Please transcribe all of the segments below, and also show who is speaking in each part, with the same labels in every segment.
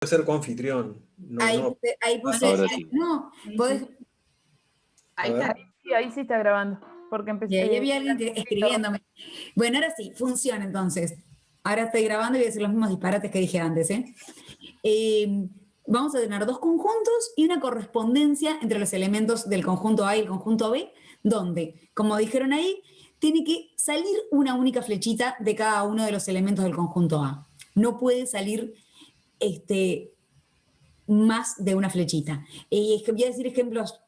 Speaker 1: ser coanfitrión. No.
Speaker 2: Ahí puse,
Speaker 3: Ahora sí.
Speaker 2: no, podés,
Speaker 1: A ver.
Speaker 4: Ahí sí está grabando. Porque empecé.
Speaker 2: y ahí había alguien escribiéndome. Bueno, ahora sí, funciona entonces. Ahora estoy grabando y voy a decir los mismos disparates que dije antes. Vamos a tener dos conjuntos y una correspondencia entre los elementos del conjunto A y el conjunto B, donde, como dijeron ahí, tiene que salir una única flechita de cada uno de los elementos del conjunto A. No puede salir más de una flechita. Voy a decir ejemplos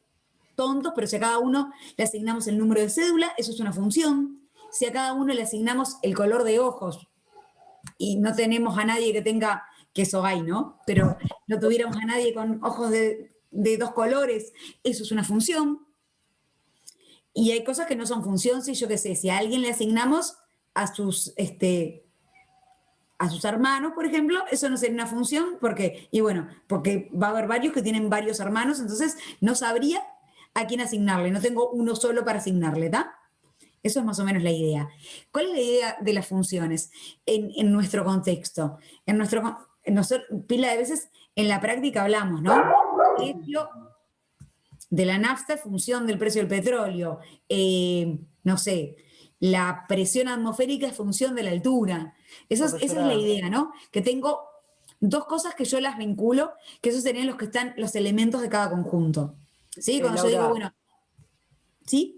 Speaker 2: tontos, pero si a cada uno le asignamos el número de cédula, eso es una función. Si a cada uno le asignamos el color de ojos, y no tenemos a nadie que tenga, que eso hay, ¿no? Pero no tuviéramos a nadie con ojos de dos colores, eso es una función. Y hay cosas que no son función, si yo qué sé, si a alguien le asignamos a sus hermanos, por ejemplo, eso no sería una función, porque va a haber varios que tienen varios hermanos, entonces no sabría a quién asignarle, no tengo uno solo para asignarle, ¿está? Eso es más o menos la idea. ¿Cuál es la idea de las funciones en nuestro contexto? Pila de veces en la práctica hablamos, ¿no? Precio de la nafta es función del precio del petróleo. No sé, la presión atmosférica es función de la altura. Esa es la idea, ¿no? Que tengo dos cosas que yo las vinculo, que esos serían los elementos de cada conjunto. ¿Sí? Cuando
Speaker 5: Laura,
Speaker 2: yo digo, bueno, ¿sí?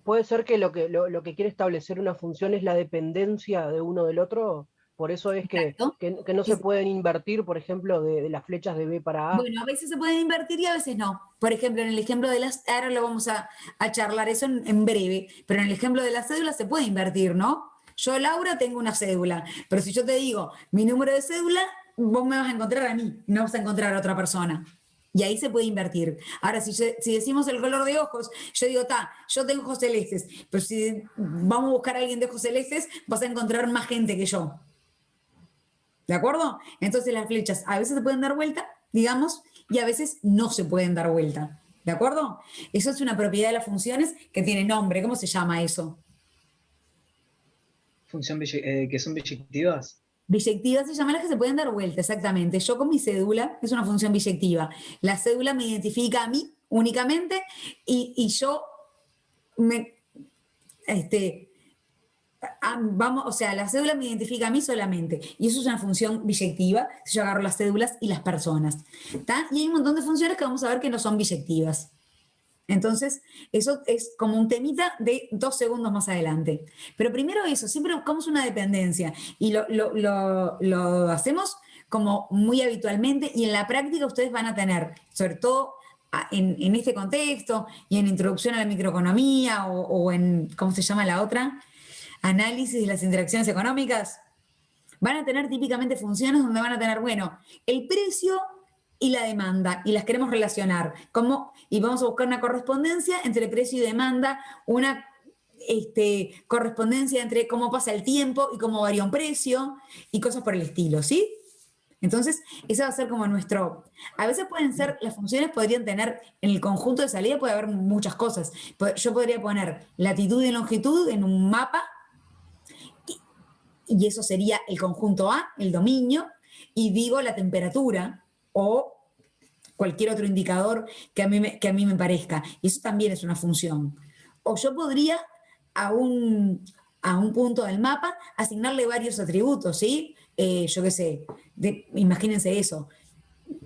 Speaker 5: ¿puede ser que lo que quiere establecer una función es la dependencia de uno del otro? Por eso es que no se pueden invertir, por ejemplo, de las flechas de B para A.
Speaker 2: Bueno, a veces se pueden invertir y a veces no. Por ejemplo, en el ejemplo de las... Ahora lo vamos a charlar eso en breve, pero en el ejemplo de las cédulas se puede invertir, ¿no? Yo, Laura, tengo una cédula, pero si yo te digo mi número de cédula, vos me vas a encontrar a mí, no vas a encontrar a otra persona. Y ahí se puede invertir. Ahora, si decimos el color de ojos, yo digo, yo tengo ojos celestes, pero si vamos a buscar a alguien de ojos celestes, vas a encontrar más gente que yo. ¿De acuerdo? Entonces las flechas a veces se pueden dar vuelta, digamos, y a veces no se pueden dar vuelta. ¿De acuerdo? Eso es una propiedad de las funciones que tiene nombre. ¿Cómo se llama eso?
Speaker 3: Que son biyectivas.
Speaker 2: Biyectivas se llaman las que se pueden dar vuelta, exactamente. Yo con mi cédula, es una función biyectiva. La cédula me identifica a mí únicamente y yo la cédula me identifica a mí solamente. Y eso es una función biyectiva, si yo agarro las cédulas y las personas. ¿Tá? Y hay un montón de funciones que vamos a ver que no son biyectivas. Entonces, eso es como un temita de 2 segundos más adelante. Pero primero eso, siempre buscamos una dependencia y lo hacemos como muy habitualmente y en la práctica ustedes van a tener, sobre todo en este contexto y en introducción a la microeconomía o en, ¿cómo se llama la otra? Análisis de las interacciones económicas, van a tener típicamente funciones donde van a tener, el precio y la demanda, y las queremos relacionar. Y vamos a buscar una correspondencia entre precio y demanda, una correspondencia entre cómo pasa el tiempo y cómo varía un precio, y cosas por el estilo, ¿sí? Entonces, ese va a ser como nuestro... A veces las funciones podrían tener, en el conjunto de salida puede haber muchas cosas. Yo podría poner latitud y longitud en un mapa, y eso sería el conjunto A, el dominio, y digo la temperatura o cualquier otro indicador que a mí me parezca. Y eso también es una función. O yo podría a un punto del mapa asignarle varios atributos, ¿sí? Yo qué sé, imagínense eso,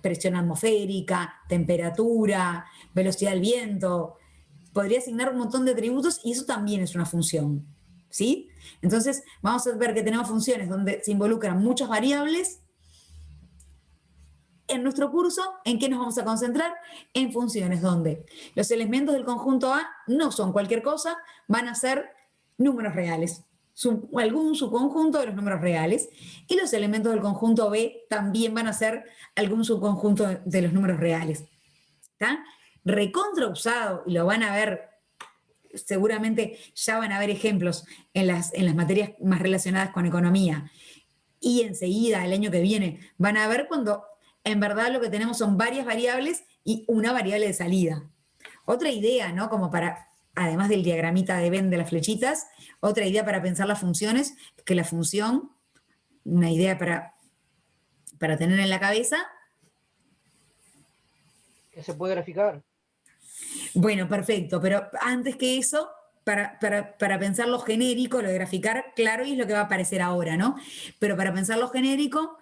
Speaker 2: presión atmosférica, temperatura, velocidad del viento. Podría asignar un montón de atributos y eso también es una función, ¿sí? Entonces, vamos a ver que tenemos funciones donde se involucran muchas variables. En nuestro curso, ¿en qué nos vamos a concentrar? En funciones donde los elementos del conjunto A no son cualquier cosa, van a ser números reales, algún subconjunto de los números reales, y los elementos del conjunto B también van a ser algún subconjunto de los números reales. ¿Está? Recontra usado, y lo van a ver, seguramente ya van a ver ejemplos en las materias más relacionadas con economía, y enseguida, el año que viene, van a ver cuando en verdad lo que tenemos son varias variables y una variable de salida. Otra idea, ¿no? Como para, además del diagramita de Venn de las flechitas, otra idea para pensar las funciones, que la función, una idea para tener en la cabeza,
Speaker 5: Que se puede graficar.
Speaker 2: Bueno, perfecto, pero antes que eso, para pensar lo genérico, lo de graficar, claro, y es lo que va a aparecer ahora, ¿no? Pero para pensar lo genérico,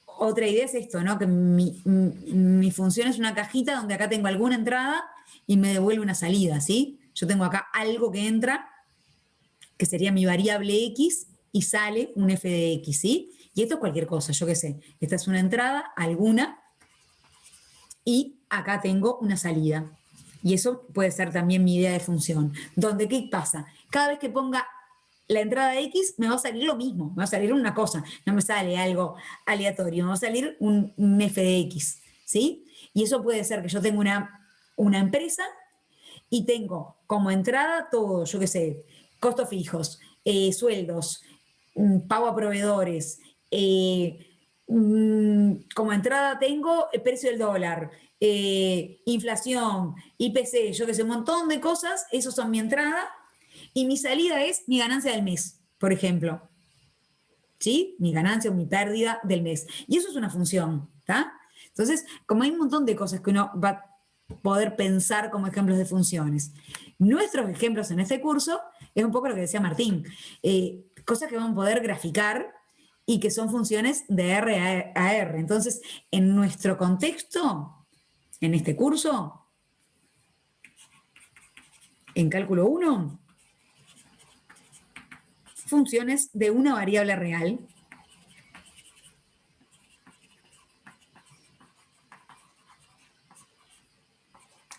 Speaker 2: otra idea es esto, ¿no? Que mi función es una cajita donde acá tengo alguna entrada y me devuelve una salida, ¿sí? Yo tengo acá algo que entra, que sería mi variable X, y sale un f de X, ¿sí? Y esto es cualquier cosa, yo qué sé. Esta es una entrada, alguna, y acá tengo una salida. Y eso puede ser también mi idea de función. Donde, ¿qué pasa? Cada vez que ponga la entrada X, me va a salir lo mismo, me va a salir una cosa, no me sale algo aleatorio, me va a salir un f de X, ¿sí? Y eso puede ser que yo tenga una empresa y tengo como entrada todo, yo qué sé, costos fijos, sueldos, pago a proveedores, como entrada tengo el precio del dólar, inflación, IPC, yo qué sé, un montón de cosas, esos son mi entrada, y mi salida es mi ganancia del mes, por ejemplo. ¿Sí? Mi ganancia o mi pérdida del mes. Y eso es una función, ¿está? Entonces, como hay un montón de cosas que uno va a poder pensar como ejemplos de funciones. Nuestros ejemplos en este curso es un poco lo que decía Martín, cosas que vamos a poder graficar y que son funciones de R a R. Entonces, en nuestro contexto, en este curso, en cálculo 1, funciones de una variable real.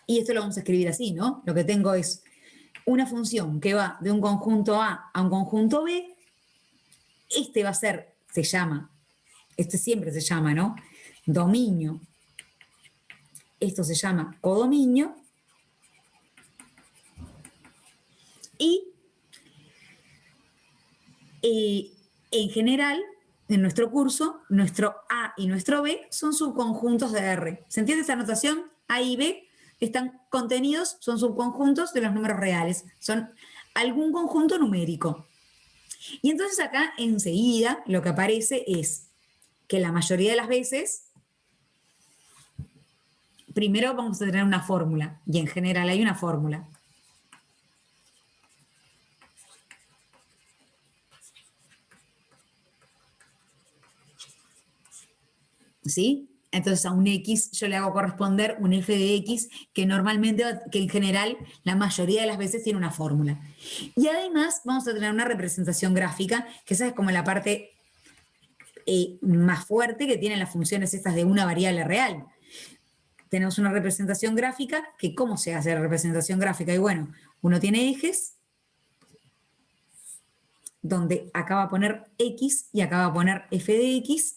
Speaker 2: Y esto lo vamos a escribir así, ¿no? Lo que tengo es una función que va de un conjunto A un conjunto B. Este va a ser, se llama, este siempre se llama, ¿no? Dominio. Esto se llama codominio. Y en general, en nuestro curso, nuestro A y nuestro B son subconjuntos de R. ¿Se entiende esta notación? A y B están contenidos, son subconjuntos de los números reales. Son algún conjunto numérico. Y entonces acá enseguida lo que aparece es que la mayoría de las veces, primero vamos a tener una fórmula, y en general hay una fórmula. ¿Sí? Entonces a un X yo le hago corresponder un f de X que normalmente, que en general la mayoría de las veces tiene una fórmula. Y además vamos a tener una representación gráfica, que esa es como la parte más fuerte que tienen las funciones estas de una variable real. Tenemos una representación gráfica, que ¿cómo se hace la representación gráfica? Y bueno, uno tiene ejes, donde acá va a poner X y acá va a poner f de X,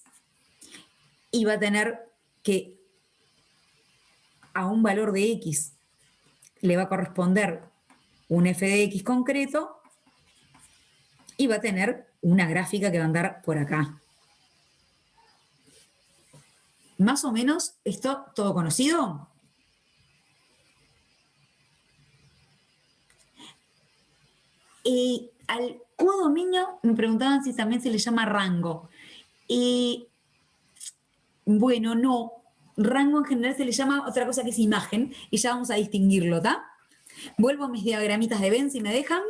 Speaker 2: y va a tener que a un valor de X le va a corresponder un f de X concreto y va a tener una gráfica que va a andar por acá. Más o menos, ¿esto todo conocido? Al codominio me preguntaban si también se le llama rango. Bueno, no. Rango en general se le llama otra cosa que es imagen, y ya vamos a distinguirlo, ¿está? Vuelvo a mis diagramitas de Venn si me dejan.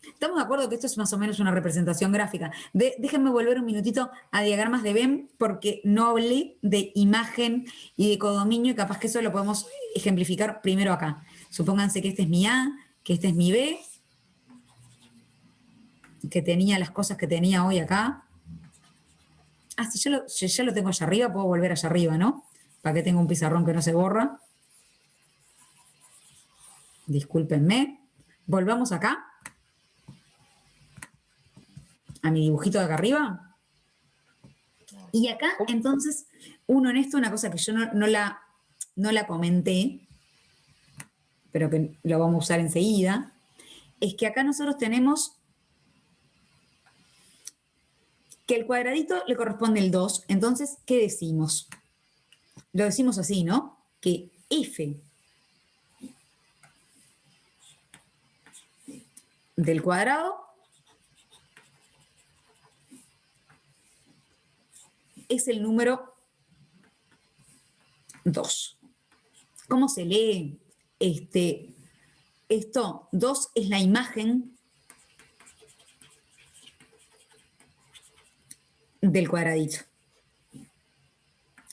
Speaker 2: Estamos de acuerdo que esto es más o menos una representación gráfica. Déjenme volver un minutito a diagramas de Venn porque no hablé de imagen y de codominio, y capaz que eso lo podemos ejemplificar primero acá. Supónganse que este es mi A, que este es mi B, que tenía las cosas que tenía hoy acá. Ah, si ya lo tengo allá arriba, puedo volver allá arriba, ¿no? ¿Para qué tengo un pizarrón que no se borra? Discúlpenme. Volvamos acá. A mi dibujito de acá arriba. Y acá, entonces, uno en esto, una cosa que yo no la comenté, pero que lo vamos a usar enseguida, es que acá nosotros tenemos que el cuadradito le corresponde el 2. Entonces, ¿qué decimos? Lo decimos así, ¿no? Que f del cuadrado es el número 2. ¿Cómo se lee esto? 2 es la imagen del cuadradito.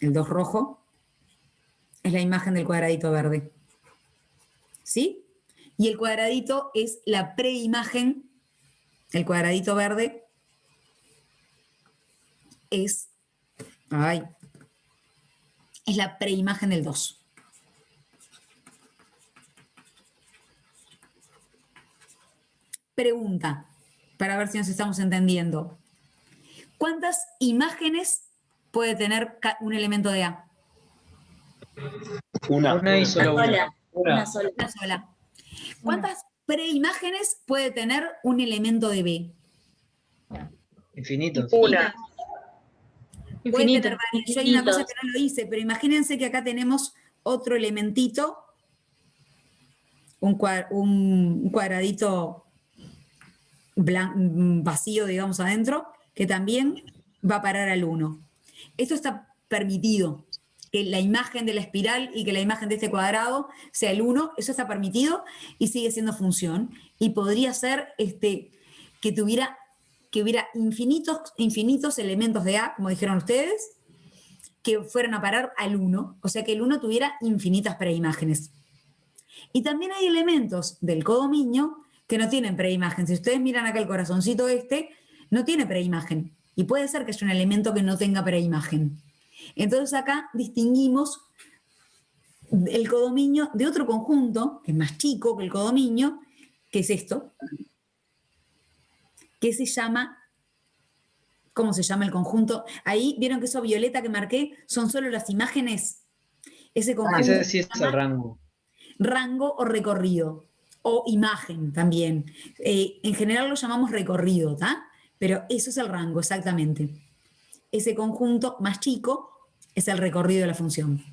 Speaker 2: El 2 rojo es la imagen del cuadradito verde. ¿Sí? Y el cuadradito es la preimagen. El cuadradito verde es la preimagen del 2. Pregunta, para ver si nos estamos entendiendo. ¿Cuántas imágenes puede tener un elemento de A?
Speaker 3: Una y solo una.
Speaker 6: Una sola.
Speaker 2: Una sola. ¿Cuántas preimágenes puede tener un elemento de B?
Speaker 3: Infinitos.
Speaker 6: Una.
Speaker 2: Puede
Speaker 6: Infinito.
Speaker 2: tener varias. Yo hay una cosa que no lo hice, pero imagínense que acá tenemos otro elementito, un cuadradito vacío, digamos, adentro, que también va a parar al 1. Esto está permitido, que la imagen de la espiral y que la imagen de este cuadrado sea el 1, eso está permitido y sigue siendo función. Y podría ser que hubiera infinitos elementos de A, como dijeron ustedes, que fueran a parar al 1, o sea que el 1 tuviera infinitas preimágenes. Y también hay elementos del codominio que no tienen preimagen. Si ustedes miran acá el corazoncito no tiene preimagen. Y puede ser que haya un elemento que no tenga preimagen. Entonces acá distinguimos el codominio de otro conjunto, que es más chico que el codominio, que es esto, que se llama, ¿cómo se llama el conjunto? Ahí, ¿vieron que eso violeta que marqué son solo las imágenes? Ese conjunto
Speaker 3: Ese sí es el rango.
Speaker 2: Rango o recorrido, o imagen también. En general lo llamamos recorrido, ¿tá? Pero eso es el rango, exactamente. Ese conjunto más chico es el recorrido de la función.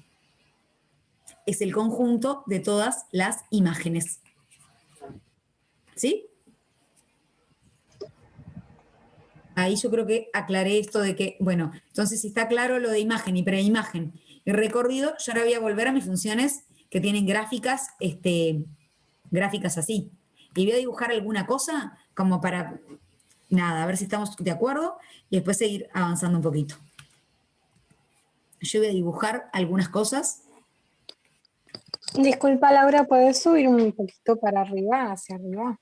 Speaker 2: Es el conjunto de todas las imágenes. ¿Sí? Ahí yo creo que aclaré esto de que, bueno, entonces si está claro lo de imagen y preimagen y recorrido, yo ahora voy a volver a mis funciones que tienen gráficas, gráficas así. Y voy a dibujar alguna cosa como para, nada, a ver si estamos de acuerdo y después seguir avanzando un poquito. Yo voy a dibujar algunas cosas.
Speaker 7: Disculpa, Laura, ¿puedes subir un poquito para arriba, hacia arriba?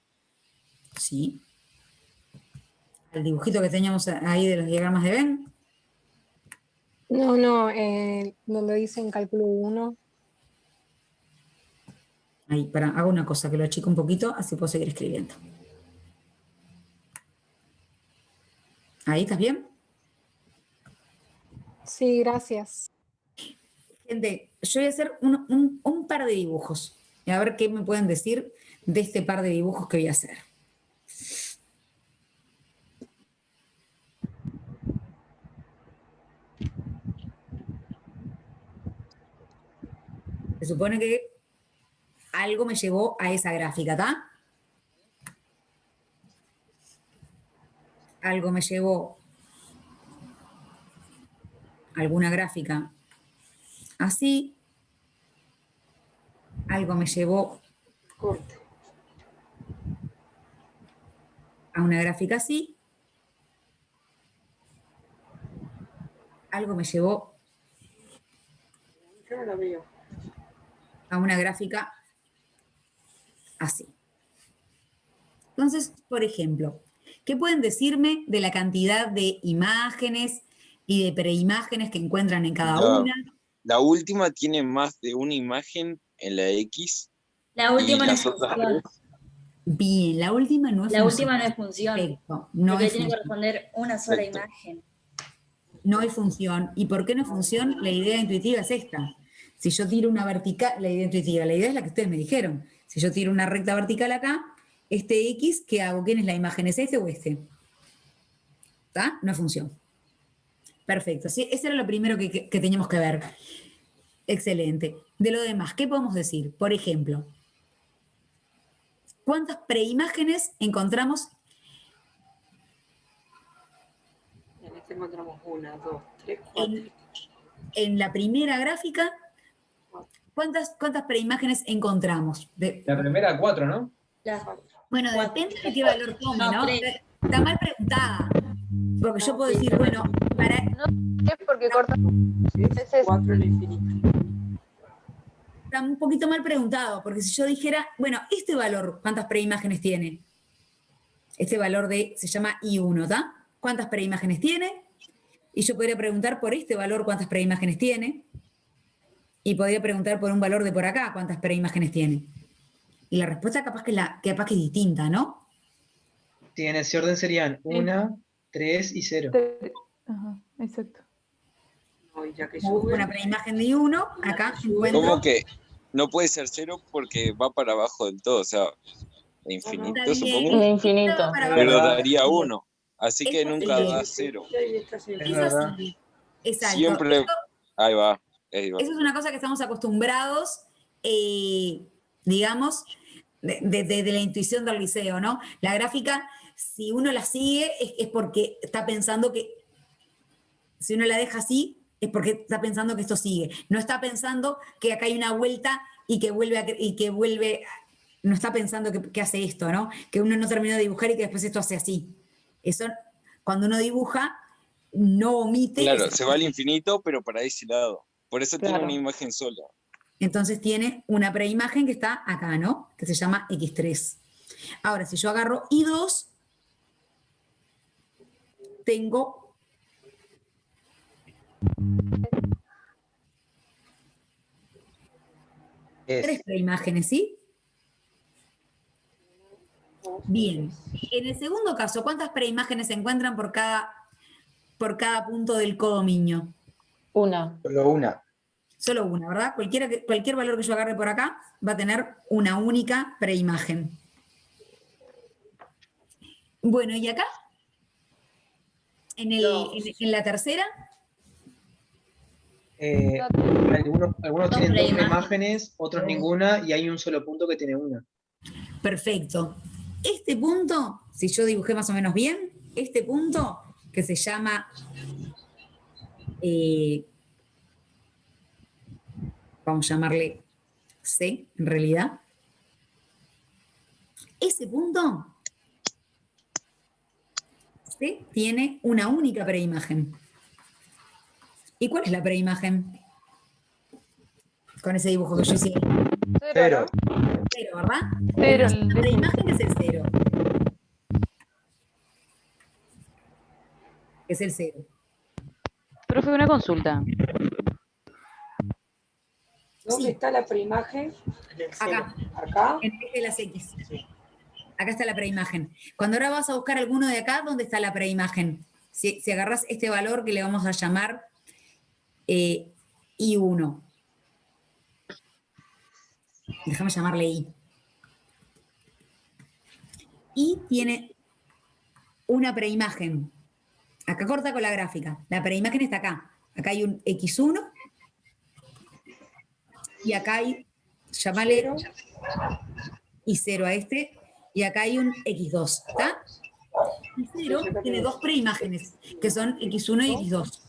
Speaker 2: Sí. El dibujito que teníamos ahí de los diagramas de Venn.
Speaker 7: No, donde dice en cálculo 1.
Speaker 2: Ahí, hago una cosa, que lo achico un poquito, así puedo seguir escribiendo. ¿Ahí estás bien?
Speaker 7: Sí, gracias.
Speaker 2: Gente, yo voy a hacer un par de dibujos. Y a ver qué me pueden decir de este par de dibujos que voy a hacer. Se supone que algo me llevó a esa gráfica, ¿está? Algo me llevó a alguna gráfica así. Algo me llevó a una gráfica así. Algo me llevó a una gráfica así. Entonces, por ejemplo, ¿qué pueden decirme de la cantidad de imágenes y de preimágenes que encuentran en cada una?
Speaker 8: La última tiene más de una imagen en la X.
Speaker 6: La última
Speaker 8: y
Speaker 6: no
Speaker 8: las
Speaker 6: es
Speaker 8: otras
Speaker 6: función.
Speaker 2: Bien, la última no es
Speaker 6: La
Speaker 2: función.
Speaker 6: última no es función.
Speaker 2: Perfecto, no
Speaker 6: Porque
Speaker 2: es
Speaker 6: tiene que
Speaker 2: función.
Speaker 6: responder una sola
Speaker 8: Perfecto.
Speaker 6: imagen.
Speaker 2: No hay función. ¿Y por qué no es función? La idea intuitiva es esta. Si yo tiro una vertical, la idea intuitiva, la idea es la que ustedes me dijeron. Si yo tiro una recta vertical acá, este X, ¿qué hago? ¿Quién es la imagen? ¿Es este o este? ¿Está? No es función. Perfecto. Sí, eso era lo primero que teníamos que ver. Excelente. De lo demás, ¿qué podemos decir? Por ejemplo, ¿cuántas preimágenes encontramos?
Speaker 9: En este encontramos 1, 2, 3, 4.
Speaker 2: En la primera gráfica, ¿Cuántas preimágenes encontramos?
Speaker 3: La primera 4, ¿no?
Speaker 2: Bueno, depende de qué valor tome,
Speaker 6: No,
Speaker 2: ¿no?
Speaker 6: 3.
Speaker 2: Está mal preguntada. Porque yo puedo decir, bueno, para...
Speaker 4: Es porque corta. Ese es
Speaker 5: 4 al infinito.
Speaker 2: Está un poquito mal preguntado, porque si yo dijera, bueno, este valor, ¿cuántas preimágenes tiene? Este valor se llama I1, ¿está? ¿Cuántas preimágenes tiene? Y yo podría preguntar por este valor cuántas preimágenes tiene. Y podría preguntar por un valor de por acá cuántas preimágenes tiene. Y la respuesta capaz que es distinta, ¿no?
Speaker 3: Sí, en ese orden serían 1, 3 y 0.
Speaker 4: Ajá, exacto.
Speaker 2: Una preimagen de I1, acá encuentro...
Speaker 8: Como que no puede ser 0 porque va para abajo del todo, o sea, infinito
Speaker 2: Está bien.
Speaker 8: supongo,
Speaker 9: Infinito.
Speaker 2: Para
Speaker 3: Es
Speaker 8: pero
Speaker 2: abajo.
Speaker 3: verdad.
Speaker 8: daría 1, así que
Speaker 2: Eso
Speaker 8: nunca
Speaker 2: sí.
Speaker 8: da 0.
Speaker 3: Es
Speaker 2: Es
Speaker 3: verdad.
Speaker 2: así. Exacto.
Speaker 8: Siempre, ahí va.
Speaker 2: Eso es una cosa que estamos acostumbrados, digamos, de la intuición del liceo, ¿no? La gráfica, si uno la sigue, es porque está pensando que, si uno la deja así, es porque está pensando que esto sigue. No está pensando que acá hay una vuelta y que vuelve, no está pensando que hace esto, ¿no? Que uno no terminó de dibujar y que después esto hace así. Eso, cuando uno dibuja, no omite.
Speaker 8: Claro, se va al infinito, pero para ese lado. Por eso tiene
Speaker 9: Claro.
Speaker 8: una imagen sola.
Speaker 2: Entonces tiene una preimagen que está acá, ¿no? Que se llama X3. Ahora, si yo agarro I2, tengo tres preimágenes, ¿sí? Bien. En el segundo caso, ¿cuántas preimágenes se encuentran por cada punto del codominio?
Speaker 9: Una.
Speaker 3: Solo una.
Speaker 2: Solo una, ¿verdad? Cualquier valor que yo agarre por acá va a tener una única preimagen. Bueno, ¿y acá? En la tercera,
Speaker 3: Algunos tienen dos imágenes, otros ninguna, y hay un solo punto que tiene una.
Speaker 2: perfecto. Este punto, si yo dibujé más o menos bien, este punto que se llama, vamos a llamarle C, en realidad, ese punto C tiene una única preimagen. ¿Y cuál es la preimagen? Con ese dibujo que yo hice.
Speaker 3: Cero.
Speaker 2: Cero, ¿verdad?
Speaker 4: Cero.
Speaker 2: La preimagen es el cero. Es el cero.
Speaker 10: Profe, una consulta.
Speaker 7: ¿Dónde
Speaker 2: Sí.
Speaker 7: está la preimagen?
Speaker 2: Acá,
Speaker 7: Acá.
Speaker 2: en el eje de las X. Acá está la preimagen. Cuando ahora vas a buscar alguno de acá, ¿dónde está la preimagen? Si agarras este valor que le vamos a llamar I1. Déjame llamarle I. I tiene una preimagen. Acá corta con la gráfica. La preimagen está acá. Acá hay un X1 y acá hay, llámale I0 a este, y acá hay un X2, ¿está? I0 tiene dos preimágenes, que son X1 y X2.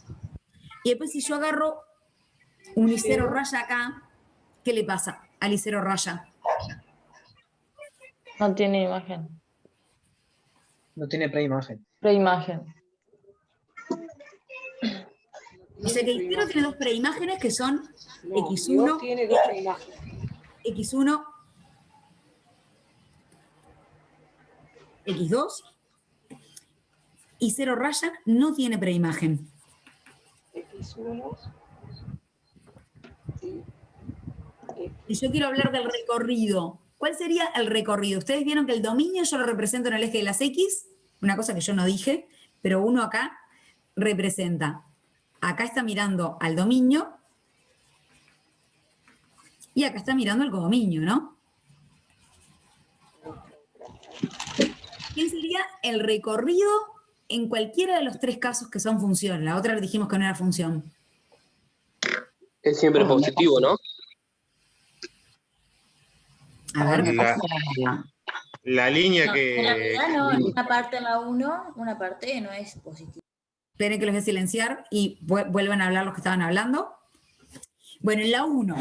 Speaker 2: Y después si yo agarro un I0 raya acá, ¿qué le pasa al I0 raya?
Speaker 9: No tiene imagen.
Speaker 3: No tiene preimagen.
Speaker 9: Preimagen.
Speaker 2: O sea que I0 tiene dos preimágenes que son
Speaker 7: No,
Speaker 2: X1,
Speaker 7: tiene dos preimágenes.
Speaker 2: X1, X2, y 0 raya no tiene preimagen.
Speaker 7: X1.
Speaker 2: Y yo quiero hablar del recorrido. ¿Cuál sería el recorrido? Ustedes vieron que el dominio yo lo represento en el eje de las X, una cosa que yo no dije, pero uno acá representa. Acá está mirando al dominio y acá está mirando al codominio, ¿no? ¿Quién sería el recorrido en cualquiera de los tres casos que son función? La otra dijimos que no era función.
Speaker 11: Es siempre positivo, ¿no?
Speaker 2: A ver.
Speaker 12: La línea
Speaker 6: No,
Speaker 12: que...
Speaker 6: en realidad no, una parte en la 1, una parte no es positiva.
Speaker 2: Esperen que los voy a silenciar y vuelvan a hablar los que estaban hablando. Bueno, en la 1,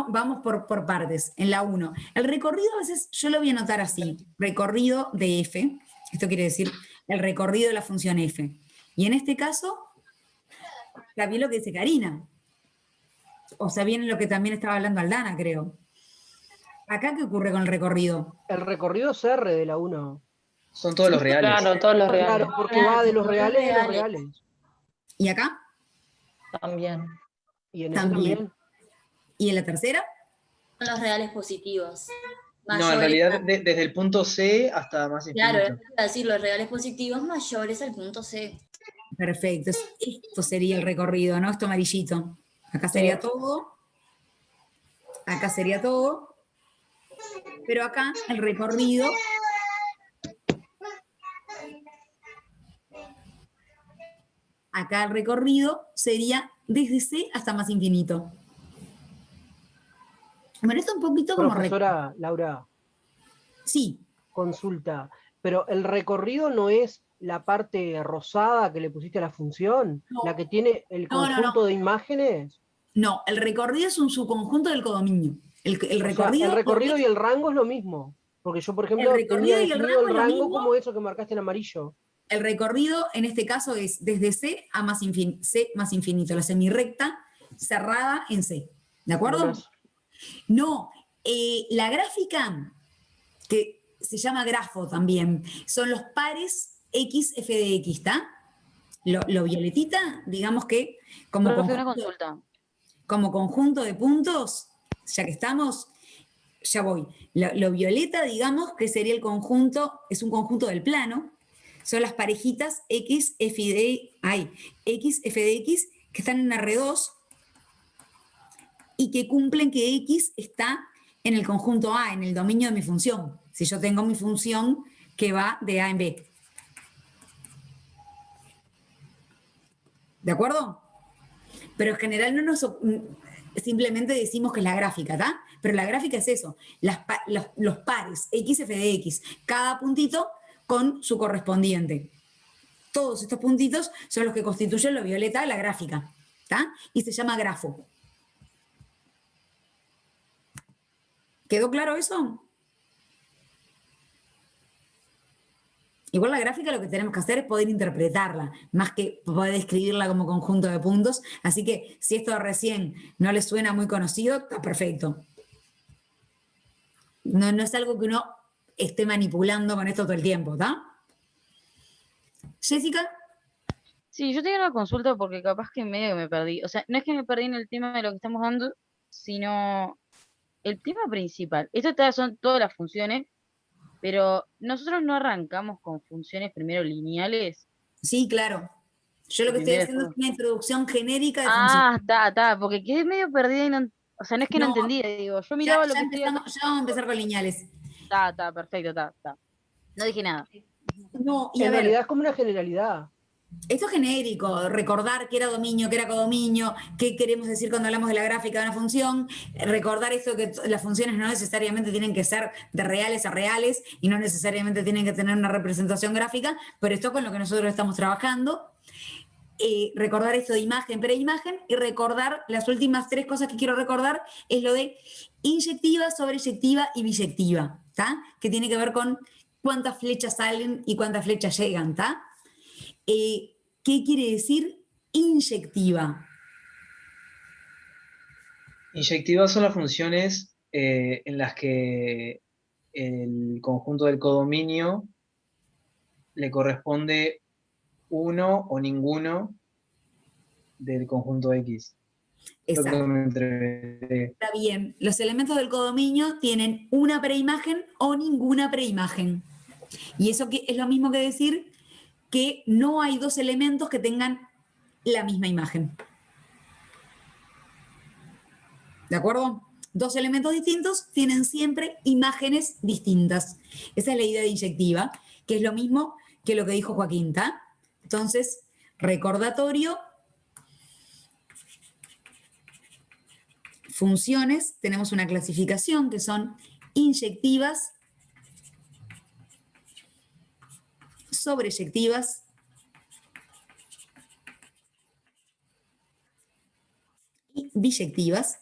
Speaker 2: vamos por partes. En la 1, el recorrido a veces yo lo voy a anotar así, recorrido de f, esto quiere decir el recorrido de la función f. Y en este caso, está bien lo que dice Karina. O sea, bien lo que también estaba hablando Aldana, creo. ¿Acá qué ocurre con el recorrido?
Speaker 5: El recorrido es R de la 1.
Speaker 3: Son todos los reales.
Speaker 9: Claro, todos los reales.
Speaker 5: Claro, porque va de los reales a los reales.
Speaker 2: ¿Y acá?
Speaker 9: También.
Speaker 5: Y en ese también.
Speaker 2: ¿Y en la tercera?
Speaker 6: Son los reales positivos.
Speaker 3: No, en realidad desde el punto C hasta más infinito.
Speaker 6: Claro, es decir, los reales positivos mayores al punto C.
Speaker 2: Perfecto. Esto sería el recorrido, ¿no? Esto amarillito. Acá sería todo. Acá sería todo. Pero acá el recorrido... Acá el recorrido sería desde C hasta más infinito. Bueno, esto un poquito como...
Speaker 5: Profesora Laura.
Speaker 2: Sí.
Speaker 5: Consulta. Pero el recorrido no es la parte rosada que le pusiste a la función,
Speaker 2: no.
Speaker 5: La que tiene el conjunto de imágenes.
Speaker 2: No, el recorrido es un subconjunto del codominio. El
Speaker 5: recorrido y el rango es lo mismo. Porque yo, por ejemplo, tenía definido el rango como eso que marcaste en amarillo.
Speaker 2: El recorrido, en este caso, es desde C a C más infinito, la semirrecta cerrada en C. ¿De acuerdo? No, la gráfica, que se llama grafo también, son los pares X, F de X, ¿está? Lo violetita, digamos que como conjunto de puntos, ya que estamos, ya voy. Lo violeta, digamos, que sería el conjunto, es un conjunto del plano, son las parejitas X, F de X, que están en R2 y que cumplen que X está en el conjunto A, en el dominio de mi función. Si yo tengo mi función que va de A en B. ¿De acuerdo? Pero en general simplemente decimos que es la gráfica, ¿está? Pero la gráfica es eso, los pares X, F de X, cada puntito con su correspondiente. Todos estos puntitos son los que constituyen lo violeta de la gráfica, ¿está? Y se llama grafo. ¿Quedó claro eso? Igual la gráfica lo que tenemos que hacer es poder interpretarla, más que poder escribirla como conjunto de puntos. Así que si esto recién no les suena muy conocido, está perfecto. No es algo que uno esté manipulando con esto todo el tiempo, ¿está? Jessica.
Speaker 10: Sí, yo tenía una consulta porque capaz que medio que me perdí. O sea, no es que me perdí en el tema de lo que estamos dando, sino el tema principal. Estas son todas las funciones, pero nosotros no arrancamos con funciones primero lineales.
Speaker 2: Sí, claro. Yo lo que estoy haciendo es una introducción genérica de funciones.
Speaker 10: Está, porque quedé medio perdida y no, o sea, no es que no entendía, digo, yo miraba lo que
Speaker 2: ya vamos a empezar con lineales.
Speaker 10: Está, perfecto, está. No dije nada.
Speaker 2: No, y
Speaker 5: en realidad es como una generalidad.
Speaker 2: Esto es genérico, recordar qué era dominio, qué era codominio, qué queremos decir cuando hablamos de la gráfica de una función, recordar esto que las funciones no necesariamente tienen que ser de reales a reales y no necesariamente tienen que tener una representación gráfica, pero esto es con lo que nosotros estamos trabajando. Recordar esto de imagen, preimagen, y recordar las últimas 3 cosas que quiero recordar es lo de inyectiva, sobreyectiva y biyectiva, ¿tá? Que tiene que ver con cuántas flechas salen y cuántas flechas llegan, ¿tá? ¿Qué quiere decir inyectiva?
Speaker 3: Inyectivas son las funciones en las que el conjunto del codominio le corresponde uno o ninguno del conjunto X.
Speaker 2: Exacto. Está bien. Los elementos del codominio tienen una preimagen o ninguna preimagen. Y eso es lo mismo que decir que no hay 2 elementos que tengan la misma imagen. ¿De acuerdo? 2 elementos distintos tienen siempre imágenes distintas. Esa es la idea de inyectiva, que es lo mismo que lo que dijo Joaquín, ¿tá? Entonces, recordatorio, funciones, tenemos una clasificación que son inyectivas, sobreyectivas y biyectivas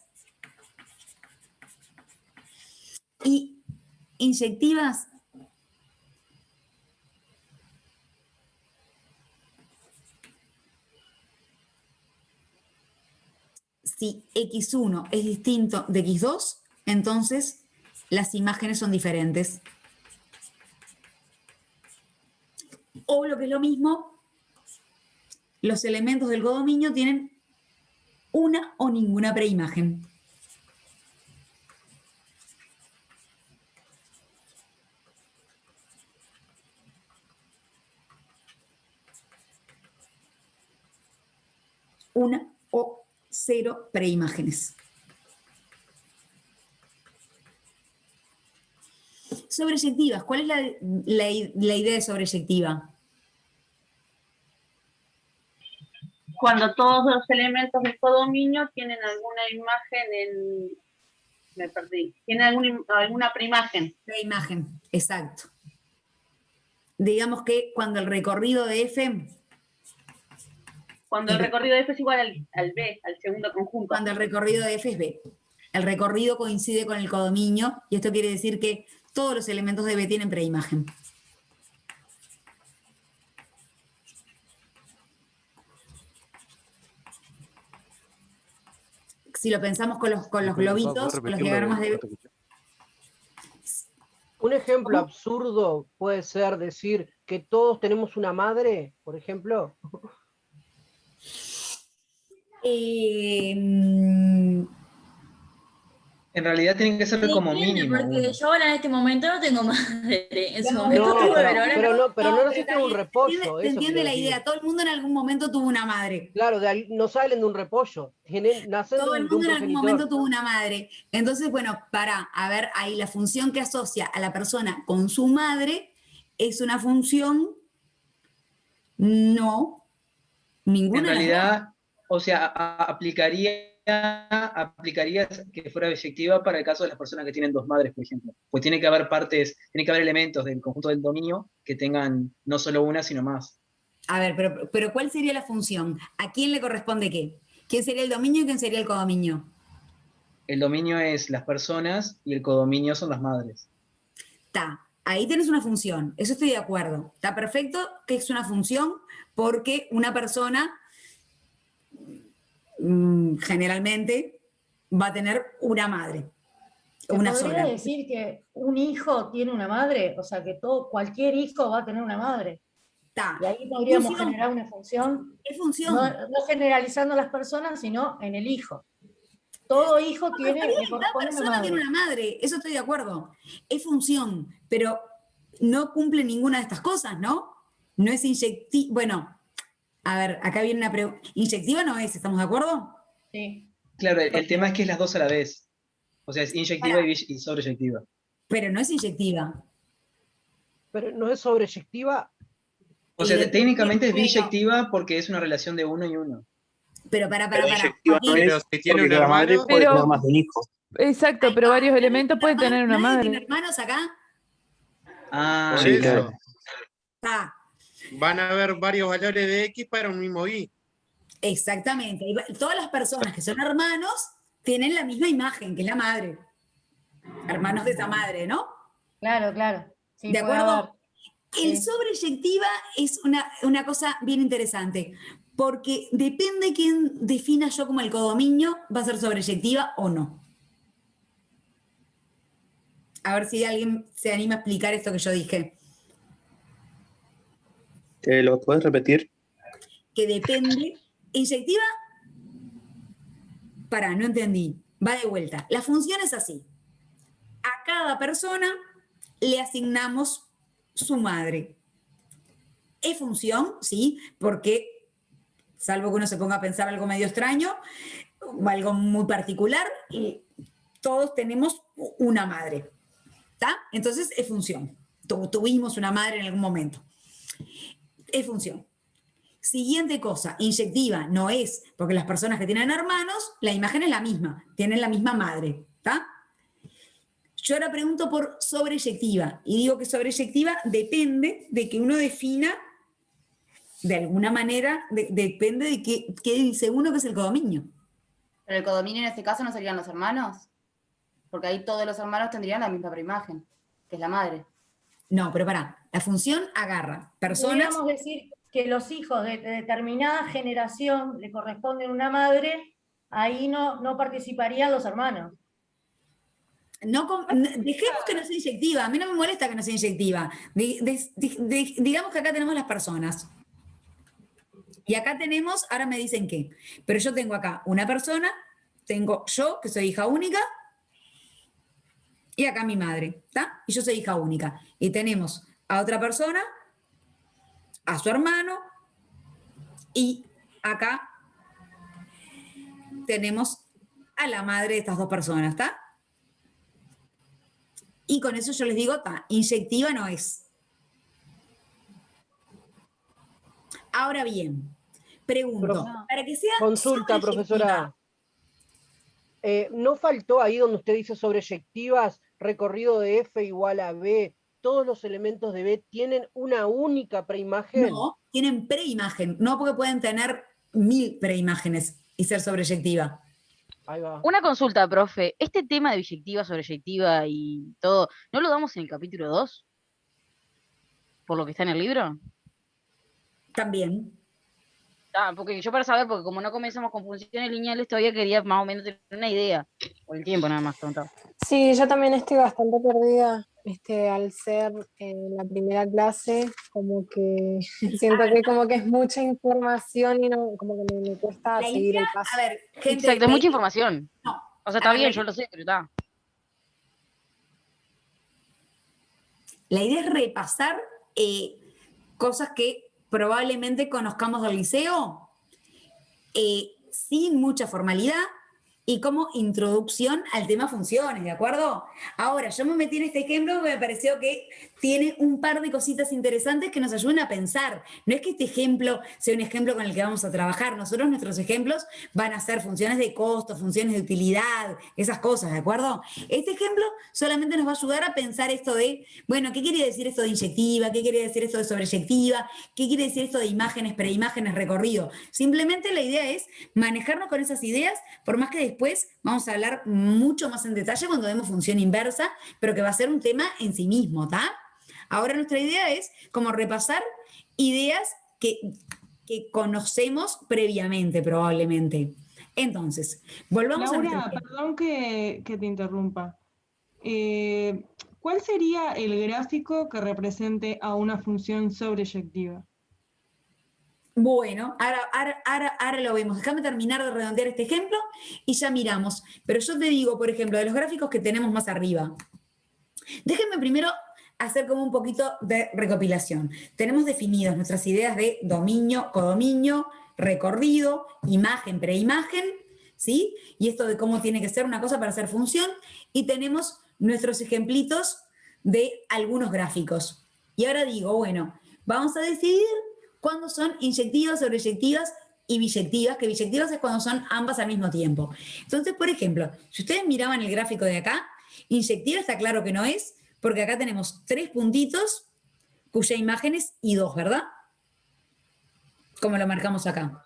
Speaker 2: y inyectivas si X1 es distinto de X2, entonces las imágenes son diferentes. O lo que es lo mismo, los elementos del codominio tienen una o ninguna preimagen. Una o cero preimágenes. Sobreyectivas. ¿Cuál es la idea de sobreyectiva?
Speaker 13: Cuando todos los elementos del codominio tienen alguna imagen en... Me perdí. Tienen alguna preimagen.
Speaker 2: Preimagen, exacto. Digamos que cuando el recorrido de F...
Speaker 13: Cuando el recorrido de F es igual al B, al segundo conjunto.
Speaker 2: Cuando el recorrido de F es B. El recorrido coincide con el codominio y esto quiere decir que todos los elementos de B tienen preimagen. Si lo pensamos con los globitos, con los diagramas de B.
Speaker 5: Un ejemplo absurdo puede ser decir que todos tenemos una madre, por ejemplo.
Speaker 3: En realidad tienen que ser como mínimo.
Speaker 6: Porque yo ahora en este momento no tengo madre. En su
Speaker 5: No,
Speaker 6: momento tuve,
Speaker 5: pero no naciste de un repollo.
Speaker 2: ¿Se entiende la idea? Todo el mundo en algún momento tuvo una madre.
Speaker 5: Claro, no salen de un repollo. Nacen
Speaker 2: Todo el
Speaker 5: de un
Speaker 2: mundo en algún
Speaker 5: progenitor.
Speaker 2: momento tuvo una madre. Entonces, bueno, a ver, ahí la función que asocia a la persona con su madre es una función no ninguna.
Speaker 3: En realidad, o sea, aplicaría que fuera biyectiva para el caso de las personas que tienen dos madres, por ejemplo. Pues tiene que haber elementos del conjunto del dominio que tengan no solo una, sino más.
Speaker 2: A ver, pero ¿cuál sería la función? ¿A quién le corresponde qué? ¿Quién sería el dominio y quién sería el codominio?
Speaker 3: El dominio es las personas y el codominio son las madres.
Speaker 2: Ahí tenés una función, eso estoy de acuerdo. Está perfecto que es una función porque una persona generalmente va a tener una madre. Una
Speaker 14: ¿Podría
Speaker 2: sola.
Speaker 14: decir que un hijo tiene una madre? O sea, que cualquier hijo va a tener una madre. Y ahí podríamos generar una función.
Speaker 2: ¿Qué función?
Speaker 14: No generalizando a las personas, sino en el hijo. Todo hijo tiene, le corresponde
Speaker 2: cada persona tiene una madre, eso estoy de acuerdo. Es función, pero no cumple ninguna de estas cosas, ¿no? No es inyectiva. Bueno, a ver, acá viene una pregunta. ¿Inyectiva no es? ¿Estamos de acuerdo?
Speaker 14: Sí.
Speaker 3: Claro, el tema es que es las dos a la vez. O sea, es inyectiva y sobreyectiva.
Speaker 2: Pero no es inyectiva.
Speaker 5: Pero no es sobreyectiva.
Speaker 3: O sea, técnicamente es biyectiva porque es una relación de uno y uno.
Speaker 2: Pero para.
Speaker 12: Pero si tiene una madre, puede tener más de un hijo.
Speaker 4: Exacto, pero varios elementos pueden tener una
Speaker 2: ¿Nadie
Speaker 4: madre.
Speaker 2: tiene hermanos acá?
Speaker 3: Ah,
Speaker 12: Sí,
Speaker 3: claro.
Speaker 12: Van a haber varios valores de X para un mismo Y.
Speaker 2: Exactamente. Todas las personas que son hermanos tienen la misma imagen, que es la madre. Hermanos de esa madre, ¿no?
Speaker 14: Claro, claro. Sí,
Speaker 2: ¿de
Speaker 14: puede
Speaker 2: acuerdo?
Speaker 14: haber.
Speaker 2: El
Speaker 14: Sí.
Speaker 2: sobreyectiva es una cosa bien interesante, porque depende quién defina yo como el codominio, va a ser sobreyectiva o no. A ver si alguien se anima a explicar esto que yo dije.
Speaker 11: ¿Lo puedes repetir?
Speaker 2: Que depende. Inyectiva. No entendí. Va de vuelta. La función es así. A cada persona le asignamos su madre. Es función, sí, porque, salvo que uno se ponga a pensar algo medio extraño, o algo muy particular, y todos tenemos una madre. ¿Está? Entonces es función. Tuvimos una madre en algún momento. Es función. Siguiente cosa, inyectiva no es, porque las personas que tienen hermanos, la imagen es la misma, tienen la misma madre, ¿está? Yo ahora pregunto por sobreyectiva, y digo que sobreyectiva depende de que uno defina, de alguna manera, depende de qué dice uno que es el codominio.
Speaker 15: Pero el codominio en este caso no serían los hermanos, porque ahí todos los hermanos tendrían la misma preimagen, que es la madre.
Speaker 2: No, pero pará, la función agarra personas...
Speaker 14: Podríamos decir que los hijos de determinada generación le corresponden una madre, ahí no participarían los hermanos.
Speaker 2: Dejemos que no sea inyectiva, a mí no me molesta que no sea inyectiva. Digamos que acá tenemos las personas. Y acá tenemos, ahora me dicen qué, pero yo tengo acá una persona, tengo yo, que soy hija única, y acá mi madre, ¿está? Y yo soy hija única. Y tenemos a otra persona, a su hermano, y acá tenemos a la madre de estas dos personas, ¿está? Y con eso yo les digo, inyectiva no es. Ahora bien, pregunto, para que sea...
Speaker 5: Consulta, profesora. ¿No faltó ahí donde usted dice sobre eyectivas, recorrido de F igual a B, todos los elementos de B tienen una única preimagen?
Speaker 2: No, tienen preimagen, no porque pueden tener 1000 preimágenes y ser sobreyectiva.
Speaker 5: Ahí va.
Speaker 10: Una consulta, profe. Este tema de biyectiva, sobreyectiva y todo, ¿no lo damos en el capítulo 2? ¿Por lo que está en el libro?
Speaker 2: También.
Speaker 10: Porque yo para saber, porque como no comenzamos con funciones lineales, todavía quería más o menos tener una idea. Por el tiempo nada más, preguntaba.
Speaker 7: Sí, yo también estoy bastante perdida. Al ser la primera clase, como que siento que como que es mucha información y no, como que me cuesta seguir el paso.
Speaker 2: A ver, gente,
Speaker 10: exacto, es mucha información.
Speaker 2: No,
Speaker 10: o sea, está bien, yo lo sé, pero está.
Speaker 2: La idea es repasar cosas que probablemente conozcamos del liceo sin mucha formalidad y como introducción al tema funciones, ¿de acuerdo? Ahora, yo me metí en este ejemplo porque me pareció que tiene un par de cositas interesantes que nos ayudan a pensar. No es que este ejemplo sea un ejemplo con el que vamos a trabajar. Nosotros, nuestros ejemplos van a ser funciones de costo, funciones de utilidad, esas cosas, ¿de acuerdo? Este ejemplo solamente nos va a ayudar a pensar esto de, bueno, ¿qué quiere decir esto de inyectiva? ¿Qué quiere decir esto de sobreyectiva? ¿Qué quiere decir esto de imágenes, preimágenes, recorrido? Simplemente la idea es manejarnos con esas ideas, por más que después vamos a hablar mucho más en detalle cuando vemos función inversa, pero que va a ser un tema en sí mismo, ¿está? Ahora nuestra idea es como repasar ideas que conocemos previamente, probablemente. Entonces, volvamos
Speaker 16: Laura, perdón que te interrumpa. ¿Cuál sería el gráfico que represente a una función sobreyectiva?
Speaker 2: Bueno, ahora lo vemos. Déjame terminar de redondear este ejemplo y ya miramos. Pero yo te digo, por ejemplo, de los gráficos que tenemos más arriba. Déjenme primero hacer como un poquito de recopilación. Tenemos definidas nuestras ideas de dominio, codominio, recorrido, imagen, preimagen, ¿sí? Y esto de cómo tiene que ser una cosa para hacer función. Y tenemos nuestros ejemplitos de algunos gráficos. Y ahora digo, bueno, vamos a decidir cuándo son inyectivas, sobreyectivas y biyectivas, que biyectivas es cuando son ambas al mismo tiempo. Entonces, por ejemplo, si ustedes miraban el gráfico de acá, inyectiva está claro que no es, porque acá tenemos 3 puntitos cuya imagen es I2, ¿verdad? Como lo marcamos acá.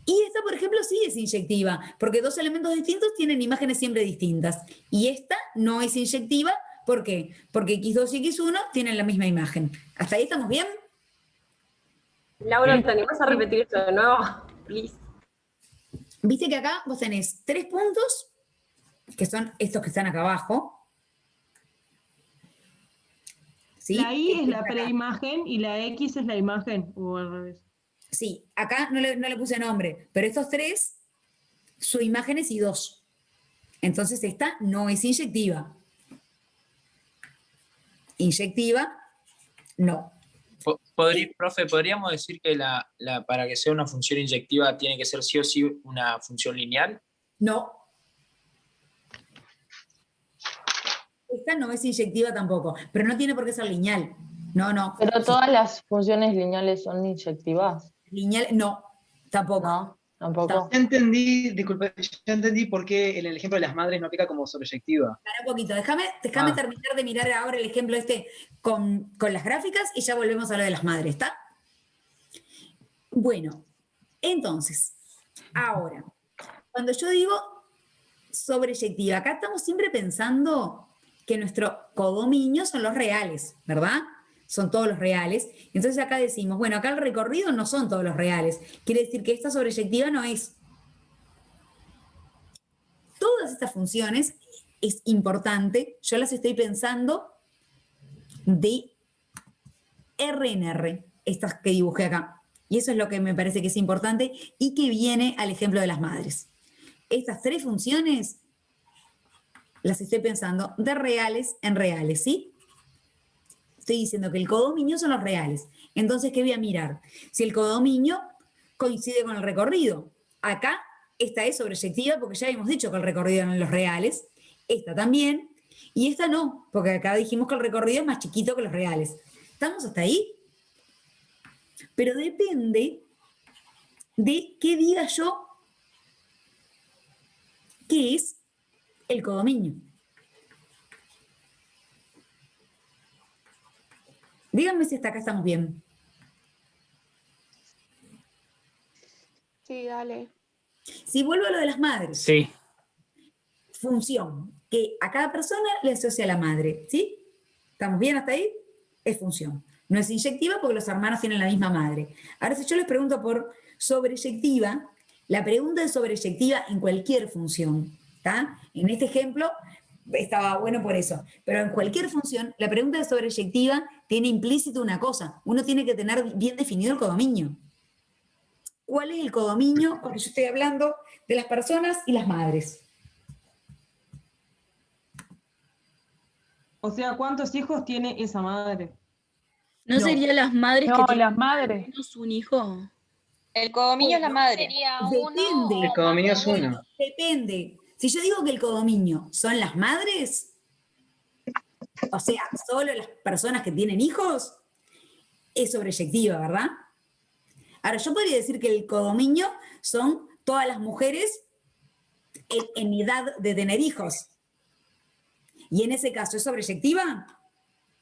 Speaker 2: Y esta, por ejemplo, sí es inyectiva, porque 2 elementos distintos tienen imágenes siempre distintas. Y esta no es inyectiva, ¿por qué? Porque X2 y X1 tienen la misma imagen. ¿Hasta ahí estamos bien?
Speaker 9: Laura, ¿te animás a repetir esto de nuevo? Please.
Speaker 2: Viste que acá vos tenés 3 puntos, que son estos que están acá abajo. ¿Sí?
Speaker 16: La I es la preimagen y la X es la imagen, o al revés.
Speaker 2: Sí, acá no le puse nombre, pero estos 3, su imagen es I2. Entonces esta no es inyectiva. Inyectiva, no.
Speaker 12: Profe, ¿podríamos decir que para que sea una función inyectiva tiene que ser sí o sí una función lineal?
Speaker 2: No. Esta no es inyectiva tampoco, pero no tiene por qué ser lineal. No.
Speaker 9: Pero todas las funciones lineales son inyectivas.
Speaker 2: Lineal, no, tampoco.
Speaker 9: No, tampoco.
Speaker 3: Ya entendí, disculpe, ya entendí por qué en el ejemplo de las madres no aplica como sobreyectiva.
Speaker 2: Para un poquito, déjame terminar de mirar ahora el ejemplo este con las gráficas y ya volvemos a lo de las madres, ¿está? Bueno, entonces, ahora, Cuando yo digo sobreyectiva, acá estamos siempre pensando que nuestro codominio son los reales, ¿verdad? Son todos los reales. Entonces acá decimos, bueno, acá el recorrido no son todos los reales. Quiere decir que esta sobreyectiva no es. Todas estas funciones es importante, yo las estoy pensando de R en R, estas que dibujé acá. Y eso es lo que me parece que es importante y que viene al ejemplo de las madres. Estas 3 funciones las estoy pensando de reales en reales, ¿sí? Estoy diciendo que el codominio son los reales. Entonces, ¿qué voy a mirar? Si el codominio coincide con el recorrido. Acá, esta es sobreyectiva porque ya habíamos dicho que el recorrido eran los reales. Esta también. Y esta no, porque acá dijimos que el recorrido es más chiquito que los reales. ¿Estamos hasta ahí? Pero depende de qué diga yo que es el codominio. Díganme si hasta acá estamos bien.
Speaker 7: Sí, dale.
Speaker 2: Si vuelvo a lo de las madres.
Speaker 12: Sí.
Speaker 2: Función, que a cada persona le asocia a la madre, ¿sí? ¿Estamos bien hasta ahí? Es función. No es inyectiva porque los hermanos tienen la misma madre. Ahora, si yo les pregunto por sobreyectiva, la pregunta es sobreyectiva en cualquier función, ¿está? En este ejemplo estaba bueno por eso. Pero en cualquier función, la pregunta de sobreyectiva tiene implícito una cosa. Uno tiene que tener bien definido el codominio. ¿Cuál es el codominio? Porque yo estoy hablando de las personas y las madres.
Speaker 16: O sea, ¿cuántos hijos tiene esa madre?
Speaker 6: ¿No serían las madres
Speaker 4: No,
Speaker 6: que tienen
Speaker 4: las madres.
Speaker 6: al menos un hijo?
Speaker 15: El codominio es la madre.
Speaker 2: Depende.
Speaker 3: El codominio es uno.
Speaker 2: Depende. Si yo digo que el codominio son las madres, o sea, solo las personas que tienen hijos, es sobreyectiva, ¿verdad? Ahora, yo podría decir que el codominio son todas las mujeres en edad de tener hijos. ¿Y en ese caso es sobreyectiva?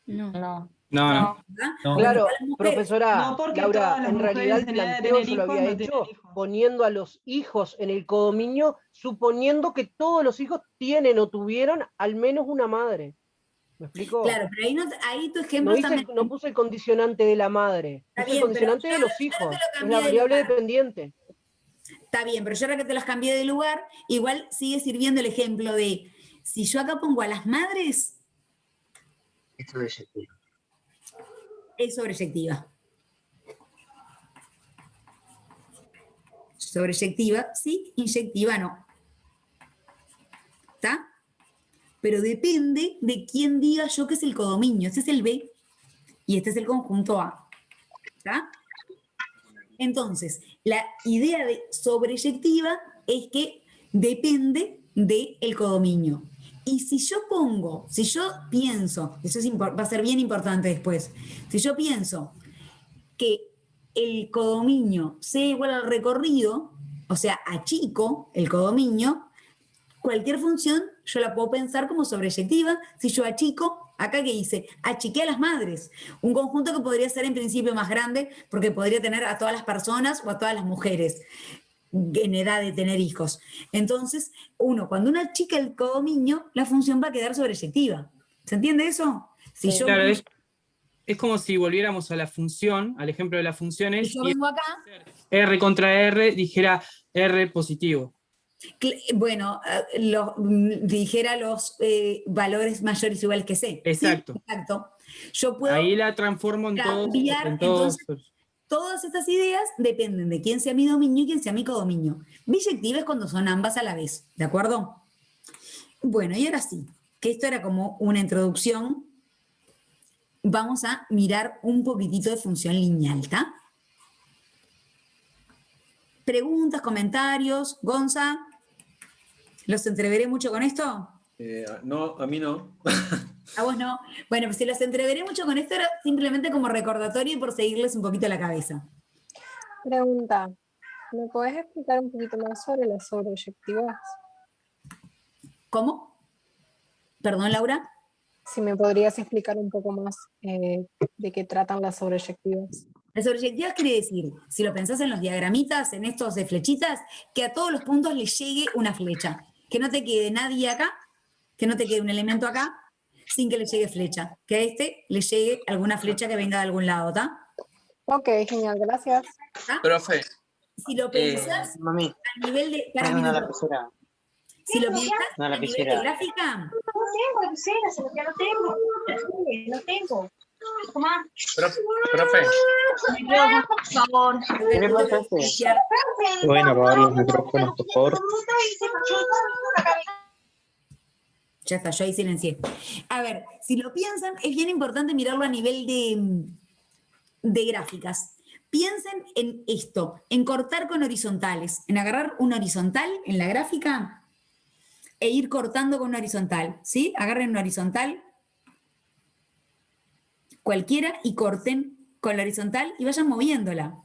Speaker 6: No.
Speaker 12: No.
Speaker 2: ¿Verdad?
Speaker 12: No.
Speaker 5: Claro,
Speaker 2: Todas las mujeres.
Speaker 5: profesora
Speaker 16: No, porque
Speaker 5: Laura,
Speaker 16: todas las
Speaker 5: en realidad el
Speaker 16: mujeres en edad de
Speaker 5: planteo
Speaker 16: tener
Speaker 5: yo lo
Speaker 16: hijos
Speaker 5: había
Speaker 16: no tienen
Speaker 5: hecho
Speaker 16: hijos.
Speaker 5: poniendo a los hijos en el codominio, suponiendo que todos los hijos tienen o tuvieron al menos una madre. ¿Me explico?
Speaker 2: Claro, pero ahí tu ejemplo también.
Speaker 5: No puse el condicionante de la madre,
Speaker 2: Está
Speaker 5: puse el
Speaker 2: bien,
Speaker 5: condicionante
Speaker 2: pero
Speaker 5: de
Speaker 2: yo
Speaker 5: los
Speaker 2: ahora te
Speaker 5: hijos,
Speaker 2: lo
Speaker 5: es
Speaker 2: cambié
Speaker 5: la
Speaker 2: de
Speaker 5: variable
Speaker 2: lugar.
Speaker 5: dependiente.
Speaker 2: Está bien, pero yo ahora que te las cambié de lugar, igual sigue sirviendo el ejemplo de, si yo acá pongo a las madres,
Speaker 3: Es sobreyectiva.
Speaker 2: es sobreyectiva. Sobreyectiva, sí, inyectiva, no. ¿Está? Pero depende de quién diga yo que es el codominio. Este es el B y este es el conjunto A. ¿Está? Entonces, la idea de sobreyectiva es que depende del codominio. Y si yo pienso, eso va a ser bien importante después, si yo pienso que el codominio sea igual al recorrido, o sea, achico el codominio, cualquier función yo la puedo pensar como sobreyectiva si yo achico. Acá que dice, achiqué a las madres. Un conjunto que podría ser en principio más grande porque podría tener a todas las personas o a todas las mujeres en edad de tener hijos. Entonces, cuando uno achica el codominio, la función va a quedar sobreyectiva. ¿Se entiende eso? Si yo,
Speaker 17: Claro, es como si volviéramos a la función, al ejemplo de las funciones,
Speaker 2: si yo
Speaker 17: y
Speaker 2: vengo acá,
Speaker 17: R contra R dijera R positivo.
Speaker 2: bueno, dijera los valores mayores iguales que C.
Speaker 17: Exacto.
Speaker 2: Sí, exacto. Yo puedo
Speaker 17: Ahí la transformo en
Speaker 2: cambiar,
Speaker 17: todos.
Speaker 2: entonces, todas estas ideas dependen de quién sea mi dominio y quién sea mi codominio. Biyectiva es cuando son ambas a la vez, ¿de acuerdo? Bueno, y ahora sí, que esto era como una introducción. Vamos a mirar un poquitito de función lineal, ¿está? Preguntas, comentarios, Gonza. ¿Los entreveré mucho con esto?
Speaker 1: No, a mí no.
Speaker 2: A vos no. Bueno, pues si los entreveré mucho con esto era simplemente como recordatorio y por seguirles un poquito la cabeza.
Speaker 7: Pregunta, ¿me podés explicar un poquito más sobre las sobreyectivas?
Speaker 2: ¿Cómo? Perdón, Laura.
Speaker 7: Si me podrías explicar un poco más de qué tratan las sobreyectivas.
Speaker 2: La sobreyectiva quiere decir, si lo pensás en los diagramitas, en estos de flechitas, que a todos los puntos les llegue una flecha. Que no te quede nadie acá, que no te quede un elemento acá, sin que le llegue flecha. Que a este le llegue alguna flecha que venga de algún lado, ¿está?
Speaker 7: Ok, genial, gracias.
Speaker 12: Profe.
Speaker 2: Si lo pensás
Speaker 18: Mami,
Speaker 2: a nivel de...
Speaker 18: tráeme una lapicera.
Speaker 2: Si lo piensas
Speaker 18: Una
Speaker 2: a nivel
Speaker 18: lapicera.
Speaker 2: de gráfica...
Speaker 6: No tengo lapicera, se lo que no tengo. No tengo. Tomá.
Speaker 12: Profe.
Speaker 6: Por favor.
Speaker 18: ¿Qué le pasa a este?
Speaker 11: Pueden apagar los micrófonos, por favor.
Speaker 2: Ya está, yo ahí silencié. A ver, si lo piensan, es bien importante mirarlo a nivel de gráficas. Piensen en esto, en cortar con horizontales, en agarrar un horizontal en la gráfica e ir cortando con un horizontal, ¿sí? Agarren un horizontal, cualquiera, y corten con la horizontal y vayan moviéndola,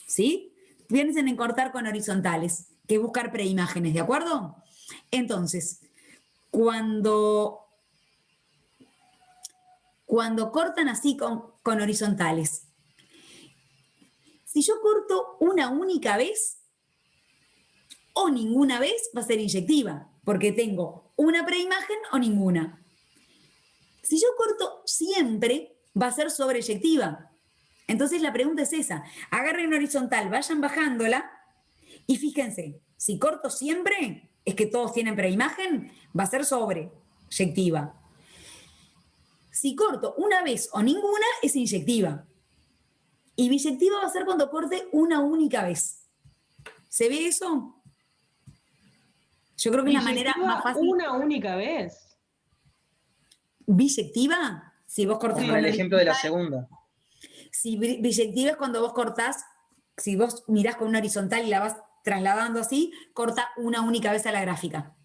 Speaker 2: ¿sí? Piensen en cortar con horizontales, que es buscar preimágenes, ¿de acuerdo? Entonces, cuando cortan así con horizontales, si yo corto una única vez o ninguna vez, va a ser inyectiva, porque tengo una preimagen o ninguna. Si yo corto siempre, va a ser sobreyectiva. Entonces la pregunta es esa. Agarren horizontal, vayan bajándola y fíjense, si corto siempre, es que todos tienen preimagen, va a ser sobreyectiva. Si corto una vez o ninguna, es inyectiva. Y biyectiva va a ser cuando corte una única vez. ¿Se ve eso? Yo creo que es la manera más fácil.
Speaker 16: Una única vez.
Speaker 2: ¿Biyectiva? Si vos cortás
Speaker 3: Sí,
Speaker 2: con
Speaker 3: el
Speaker 2: el
Speaker 3: ejemplo de la
Speaker 2: horizontal.
Speaker 3: segunda.
Speaker 2: Si biyectiva es cuando vos cortás, si vos mirás con una horizontal y la vas trasladando así, corta una única vez a la gráfica.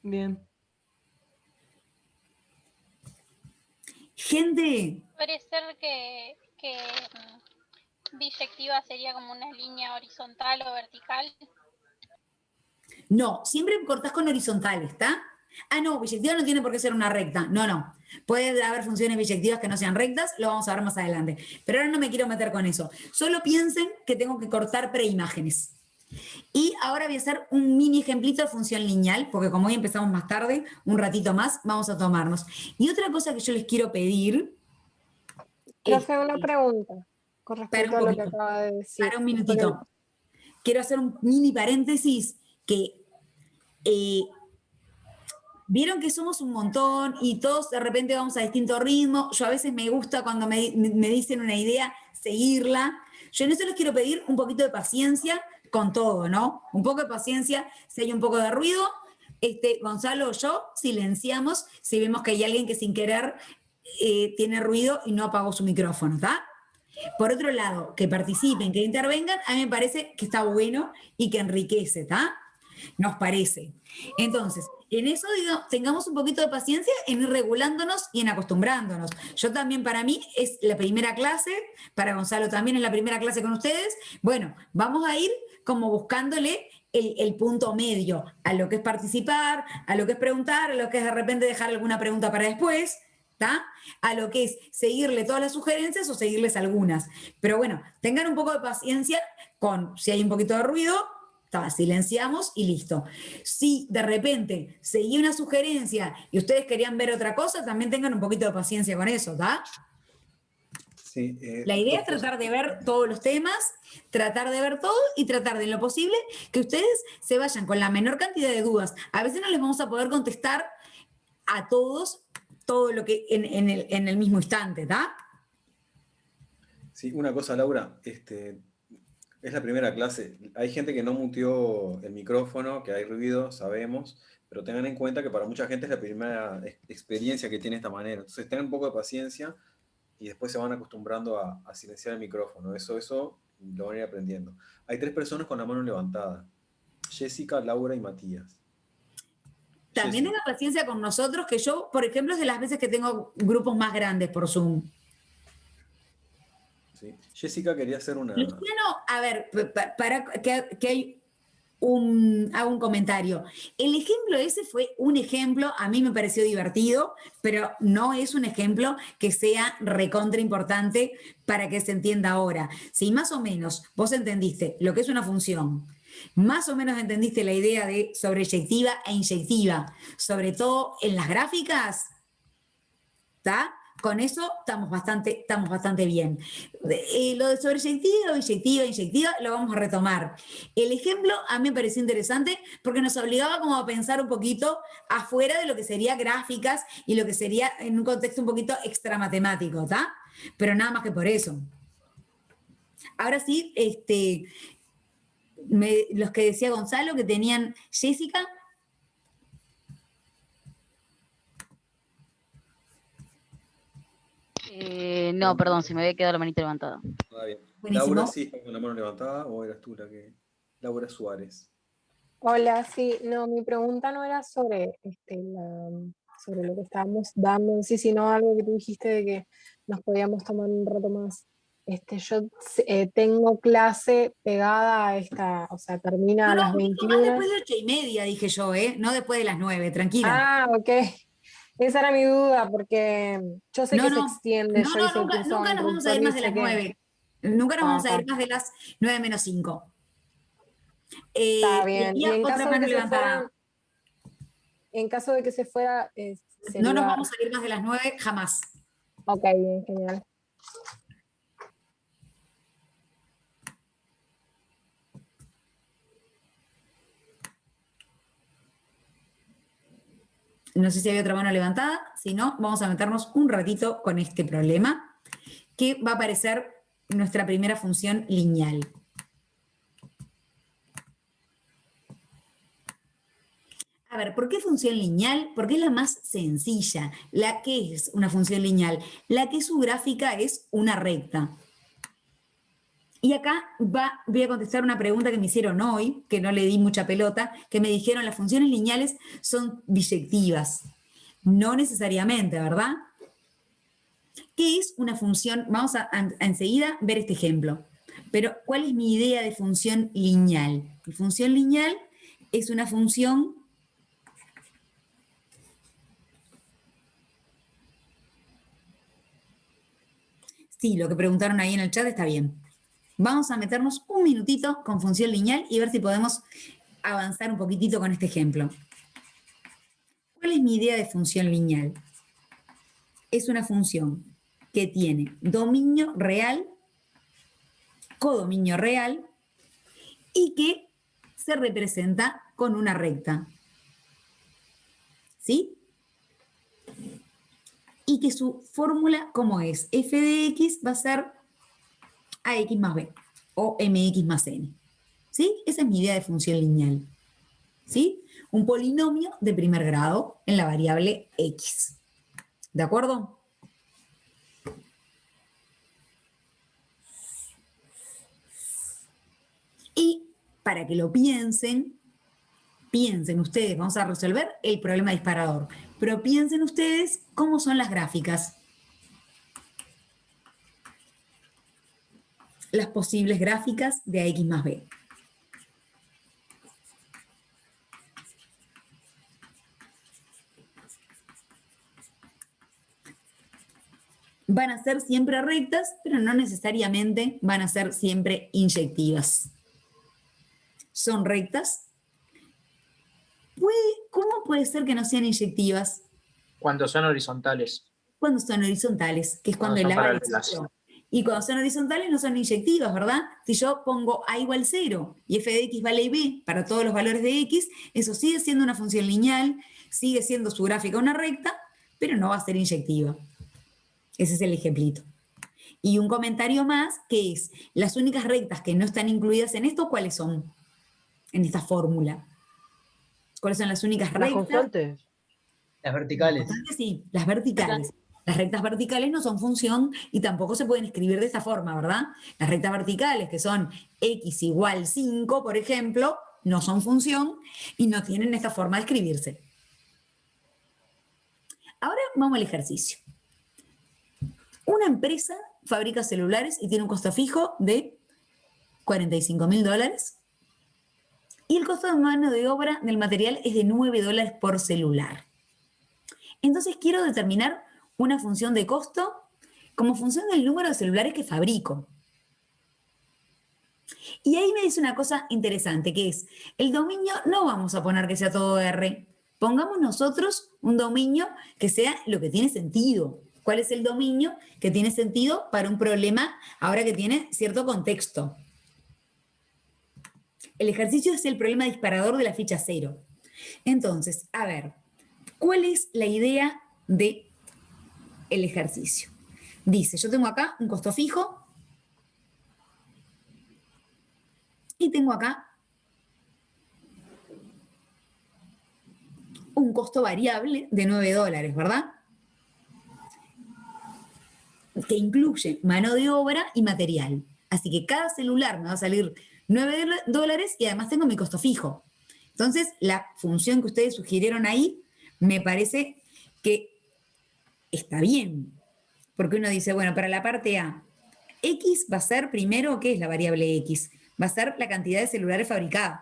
Speaker 16: Bien.
Speaker 2: Gente,
Speaker 19: Puede ser que biyectiva sería como una línea horizontal o vertical.
Speaker 2: no, siempre cortás con horizontales, ¿está? Ah, no, biyectiva no tiene por qué ser una recta. No, no. Puede haber funciones biyectivas que no sean rectas, lo vamos a ver más adelante. Pero ahora no me quiero meter con eso. Solo piensen que tengo que cortar preimágenes. Y ahora voy a hacer un mini ejemplito de función lineal, porque como hoy empezamos más tarde, un ratito más, vamos a tomarnos. Y otra cosa que yo les quiero pedir...
Speaker 7: Profe, una pregunta con respecto a lo que acaba de decir.
Speaker 2: Para un minutito. Quiero hacer un mini paréntesis que... Vieron que somos un montón y todos de repente vamos a distinto ritmo. Yo a veces me gusta cuando me dicen una idea, seguirla. Yo en eso les quiero pedir un poquito de paciencia con todo, ¿no? Un poco de paciencia, si hay un poco de ruido, Gonzalo o yo silenciamos si vemos que hay alguien que sin querer tiene ruido y no apagó su micrófono, ¿está? Por otro lado, que participen, que intervengan, a mí me parece que está bueno y que enriquece, ¿está? Nos parece. Entonces, en eso digo, tengamos un poquito de paciencia en ir regulándonos y en acostumbrándonos. Yo también, para mí, es la primera clase, para Gonzalo también es la primera clase con ustedes. Bueno, vamos a ir como buscándole el punto medio a lo que es participar, a lo que es preguntar, a lo que es de repente dejar alguna pregunta para después, ¿está? A lo que es seguirle todas las sugerencias o seguirles algunas. Pero bueno, tengan un poco de paciencia con, si hay un poquito de ruido, silenciamos y listo. Si de repente seguí una sugerencia y ustedes querían ver otra cosa, también tengan un poquito de paciencia con eso, ¿está?
Speaker 1: Sí,
Speaker 2: La idea es tratar de ver todos los temas, tratar de ver todo y tratar de en lo posible que ustedes se vayan con la menor cantidad de dudas. A veces no les vamos a poder contestar a todos todo lo que en el mismo instante, ¿está?
Speaker 1: Sí, una cosa, Laura, es la primera clase. Hay gente que no muteó el micrófono, que hay ruido, sabemos, pero tengan en cuenta que para mucha gente es la primera experiencia que tiene esta manera. Entonces tengan un poco de paciencia y después se van acostumbrando a silenciar el micrófono. Eso lo van a ir aprendiendo. Hay 3 personas con la mano levantada. Jessica, Laura y Matías.
Speaker 2: También tengan paciencia con nosotros, que yo, por ejemplo, es de las veces que tengo grupos más grandes por Zoom.
Speaker 1: Sí. Jessica quería hacer una...
Speaker 2: Luciano, a ver, para que hay hago un comentario. El ejemplo ese fue un ejemplo, a mí me pareció divertido, pero no es un ejemplo que sea recontra importante para que se entienda ahora. Si más o menos vos entendiste lo que es una función, más o menos entendiste la idea de sobreyectiva e inyectiva, sobre todo en las gráficas, ¿está? Con eso estamos bastante bien. Lo de sobreyectiva, inyectiva, lo vamos a retomar. El ejemplo a mí me pareció interesante porque nos obligaba como a pensar un poquito afuera de lo que sería gráficas y lo que sería en un contexto un poquito extramatemático, ¿está? Pero nada más que por eso. Ahora sí, los que decía Gonzalo, que tenían Jessica.
Speaker 10: No, perdón, se me había quedado la manita levantada.
Speaker 1: Bien.
Speaker 2: Buenísimo.
Speaker 1: Laura sí está con la mano levantada, o eras tú la que. Laura Suárez.
Speaker 7: Hola, sí, no, mi pregunta no era sobre, sobre lo que estábamos dando en sí, sino algo que tú dijiste de que nos podíamos tomar un rato más. Yo tengo clase pegada a esta, o sea, termina a las 21.
Speaker 2: Más después de 8:30, dije yo, no después de las 9, tranquila.
Speaker 7: Ah, ok. Esa era mi duda, porque yo sé que se extiende. Yo hice el curso
Speaker 2: nunca nos vamos a ir más de las 9. Nunca nos vamos a ir más de las 9 menos 5.
Speaker 7: Está bien. Y en caso de que
Speaker 2: levantada.
Speaker 7: En caso de que se fuera...
Speaker 2: No nos vamos a ir más de las 9 jamás.
Speaker 7: Ok, bien, genial.
Speaker 2: No sé si hay otra mano levantada, si no, vamos a meternos un ratito con este problema, que va a aparecer nuestra primera función lineal. A ver, ¿por qué función lineal? Porque es la más sencilla. ¿La que es una función lineal? La que su gráfica es una recta. Y acá voy a contestar una pregunta que me hicieron hoy, que no le di mucha pelota, que me dijeron las funciones lineales son biyectivas. No necesariamente, ¿verdad? ¿Qué es una función? Vamos a enseguida ver este ejemplo. Pero, ¿cuál es mi idea de función lineal? Mi función lineal es una función sí, lo que preguntaron ahí en el chat está bien. Vamos a meternos un minutito con función lineal y ver si podemos avanzar un poquitito con este ejemplo. ¿Cuál es mi idea de función lineal? Es una función que tiene dominio real, codominio real y que se representa con una recta. ¿Sí? Y que su fórmula, ¿cómo es? F de x va a ser ax más b o mx más n. ¿Sí? Esa es mi idea de función lineal. ¿Sí? Un polinomio de primer grado en la variable x. ¿De acuerdo? Y para que lo piensen ustedes, vamos a resolver el problema disparador, pero piensen ustedes cómo son las gráficas. Las posibles gráficas de ax más b. Van a ser siempre rectas, pero no necesariamente van a ser siempre inyectivas. Son rectas. ¿Cómo puede ser que no sean inyectivas?
Speaker 12: Cuando son horizontales.
Speaker 2: Cuando son horizontales, que es cuando el A es 0. Y cuando son horizontales no son inyectivas, ¿verdad? Si yo pongo A igual 0 y f de x vale b para todos los valores de x, eso sigue siendo una función lineal, sigue siendo su gráfica una recta, pero no va a ser inyectiva. Ese es el ejemplito. Y un comentario más, que es, las únicas rectas que no están incluidas en esto, ¿cuáles son? En esta fórmula. ¿Cuáles son las únicas rectas?
Speaker 5: Las constantes.
Speaker 3: Las verticales.
Speaker 2: Sí, las verticales. Las rectas verticales no son función y tampoco se pueden escribir de esta forma, ¿verdad? Las rectas verticales, que son x igual 5, por ejemplo, no son función y no tienen esta forma de escribirse. Ahora vamos al ejercicio. Una empresa fabrica celulares y tiene un costo fijo de $45.000. Y el costo de mano de obra del material es de $9 por celular. Entonces quiero determinar una función de costo como función del número de celulares que fabrico. Y ahí me dice una cosa interesante, que es, el dominio no vamos a poner que sea todo R. Pongamos nosotros un dominio que sea lo que tiene sentido. ¿Cuál es el dominio que tiene sentido para un problema ahora que tiene cierto contexto? El ejercicio es el problema disparador de la ficha 0. Entonces, a ver, ¿cuál es la idea del ejercicio? Dice, yo tengo acá un costo fijo y tengo acá un costo variable de $9, ¿verdad? Que incluye mano de obra y material. Así que cada celular me va a salir $9 y además tengo mi costo fijo. Entonces, la función que ustedes sugirieron ahí me parece que está bien. Porque uno dice, bueno, para la parte A, X va a ser primero, ¿qué es la variable X? Va a ser la cantidad de celulares fabricados.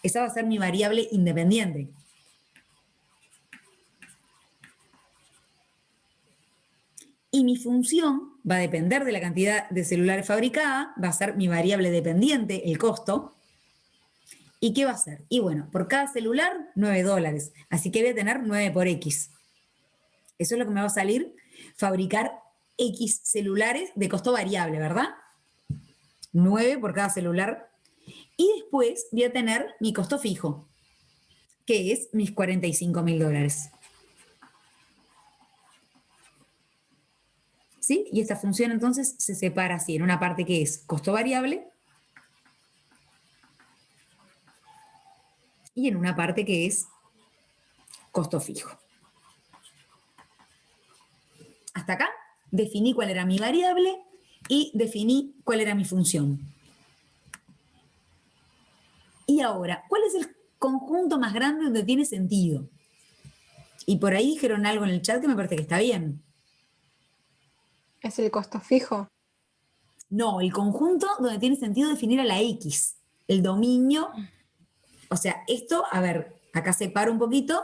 Speaker 2: Esa va a ser mi variable independiente. Y mi función va a depender de la cantidad de celulares fabricada, va a ser mi variable dependiente, el costo. ¿Y qué va a ser? Y bueno, por cada celular, $9. Así que voy a tener 9 por X. Eso es lo que me va a salir fabricar X celulares de costo variable, ¿verdad? 9 por cada celular. Y después voy a tener mi costo fijo, que es mis $45.000. ¿Sí? Y esta función entonces se separa así, en una parte que es costo variable y en una parte que es costo fijo. Hasta acá definí cuál era mi variable y definí cuál era mi función. Y ahora, ¿cuál es el conjunto más grande donde tiene sentido? Y por ahí dijeron algo en el chat que me parece que está bien.
Speaker 7: ¿Es el costo fijo?
Speaker 2: No, el conjunto donde tiene sentido definir a la X, el dominio. O sea, esto, a ver, acá separo un poquito.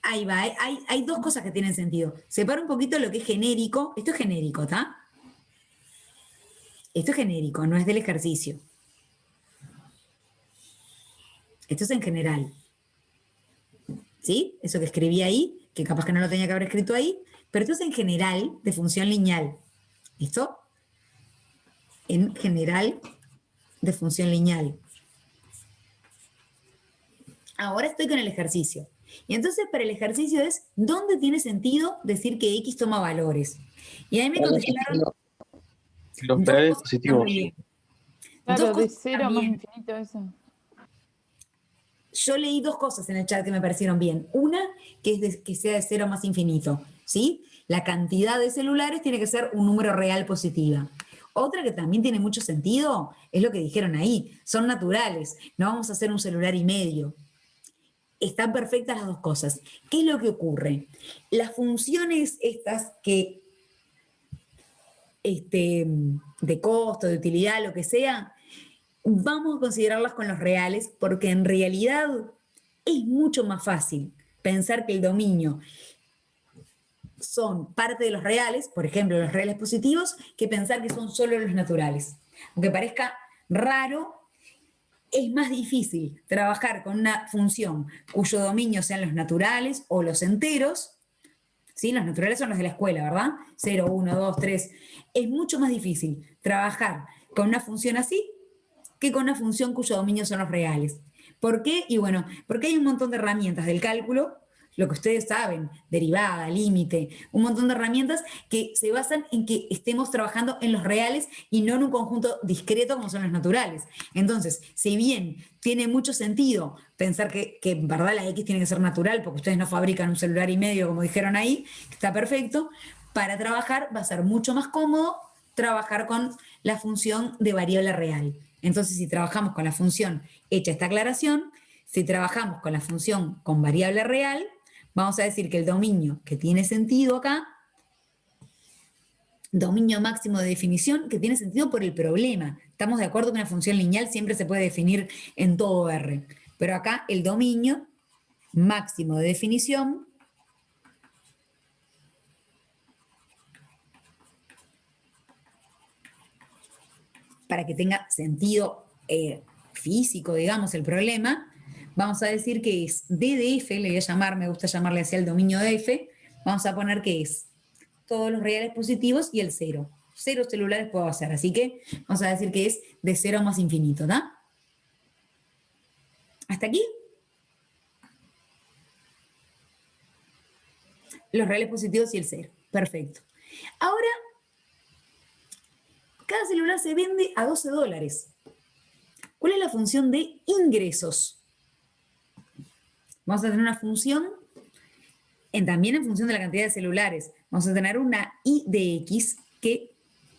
Speaker 2: Ahí va, hay dos cosas que tienen sentido. Separo un poquito lo que es genérico. Esto es genérico, ¿está? Esto es genérico, no es del ejercicio. Esto es en general. ¿Sí? Eso que escribí ahí, que capaz que no lo tenía que haber escrito ahí, pero esto es en general de función lineal. ¿Listo? En general de función lineal. Ahora estoy con el ejercicio. Y entonces para el ejercicio es, ¿dónde tiene sentido decir que X toma valores? Y ahí me contestaron...
Speaker 11: Los reales positivos.
Speaker 4: Claro, de 0 más infinito eso.
Speaker 2: Yo leí dos cosas en el chat que me parecieron bien. Una, que es que sea de 0 más infinito, ¿sí? La cantidad de celulares tiene que ser un número real positiva. Otra que también tiene mucho sentido es lo que dijeron ahí. Son naturales. No vamos a hacer un celular y medio. Están perfectas las dos cosas. ¿Qué es lo que ocurre? Las funciones estas que de costo, de utilidad, lo que sea, vamos a considerarlas con los reales porque en realidad es mucho más fácil pensar que el dominio son parte de los reales, por ejemplo, los reales positivos, que pensar que son solo los naturales. Aunque parezca raro, es más difícil trabajar con una función cuyo dominio sean los naturales o los enteros. ¿Sí? Los naturales son los de la escuela, ¿verdad? 0, 1, 2, 3. Es mucho más difícil trabajar con una función así que con una función cuyo dominio son los reales. ¿Por qué? Y bueno, porque hay un montón de herramientas del cálculo, lo que ustedes saben, derivada, límite, un montón de herramientas que se basan en que estemos trabajando en los reales y no en un conjunto discreto como son los naturales. Entonces, si bien tiene mucho sentido pensar que en verdad la X tiene que ser natural, porque ustedes no fabrican un celular y medio, como dijeron ahí, está perfecto, para trabajar va a ser mucho más cómodo trabajar con la función de variable real. Entonces, si trabajamos con la función hecha esta aclaración, si trabajamos con la función con variable real, vamos a decir que el dominio que tiene sentido acá dominio máximo de definición, que tiene sentido por el problema. Estamos de acuerdo que una función lineal siempre se puede definir en todo R, pero acá el dominio máximo de definición para que tenga sentido físico, digamos, el problema, vamos a decir que es D de F, le voy a llamar, me gusta llamarle hacia el dominio de F, vamos a poner que es todos los reales positivos y el 0. 0 celulares puedo hacer, así que vamos a decir que es de 0 más infinito, ¿tá? ¿Hasta aquí? Los reales positivos y el 0. Perfecto. Ahora, cada celular se vende a $12. ¿Cuál es la función de ingresos? Vamos a tener una función, también en función de la cantidad de celulares. Vamos a tener una I de X que,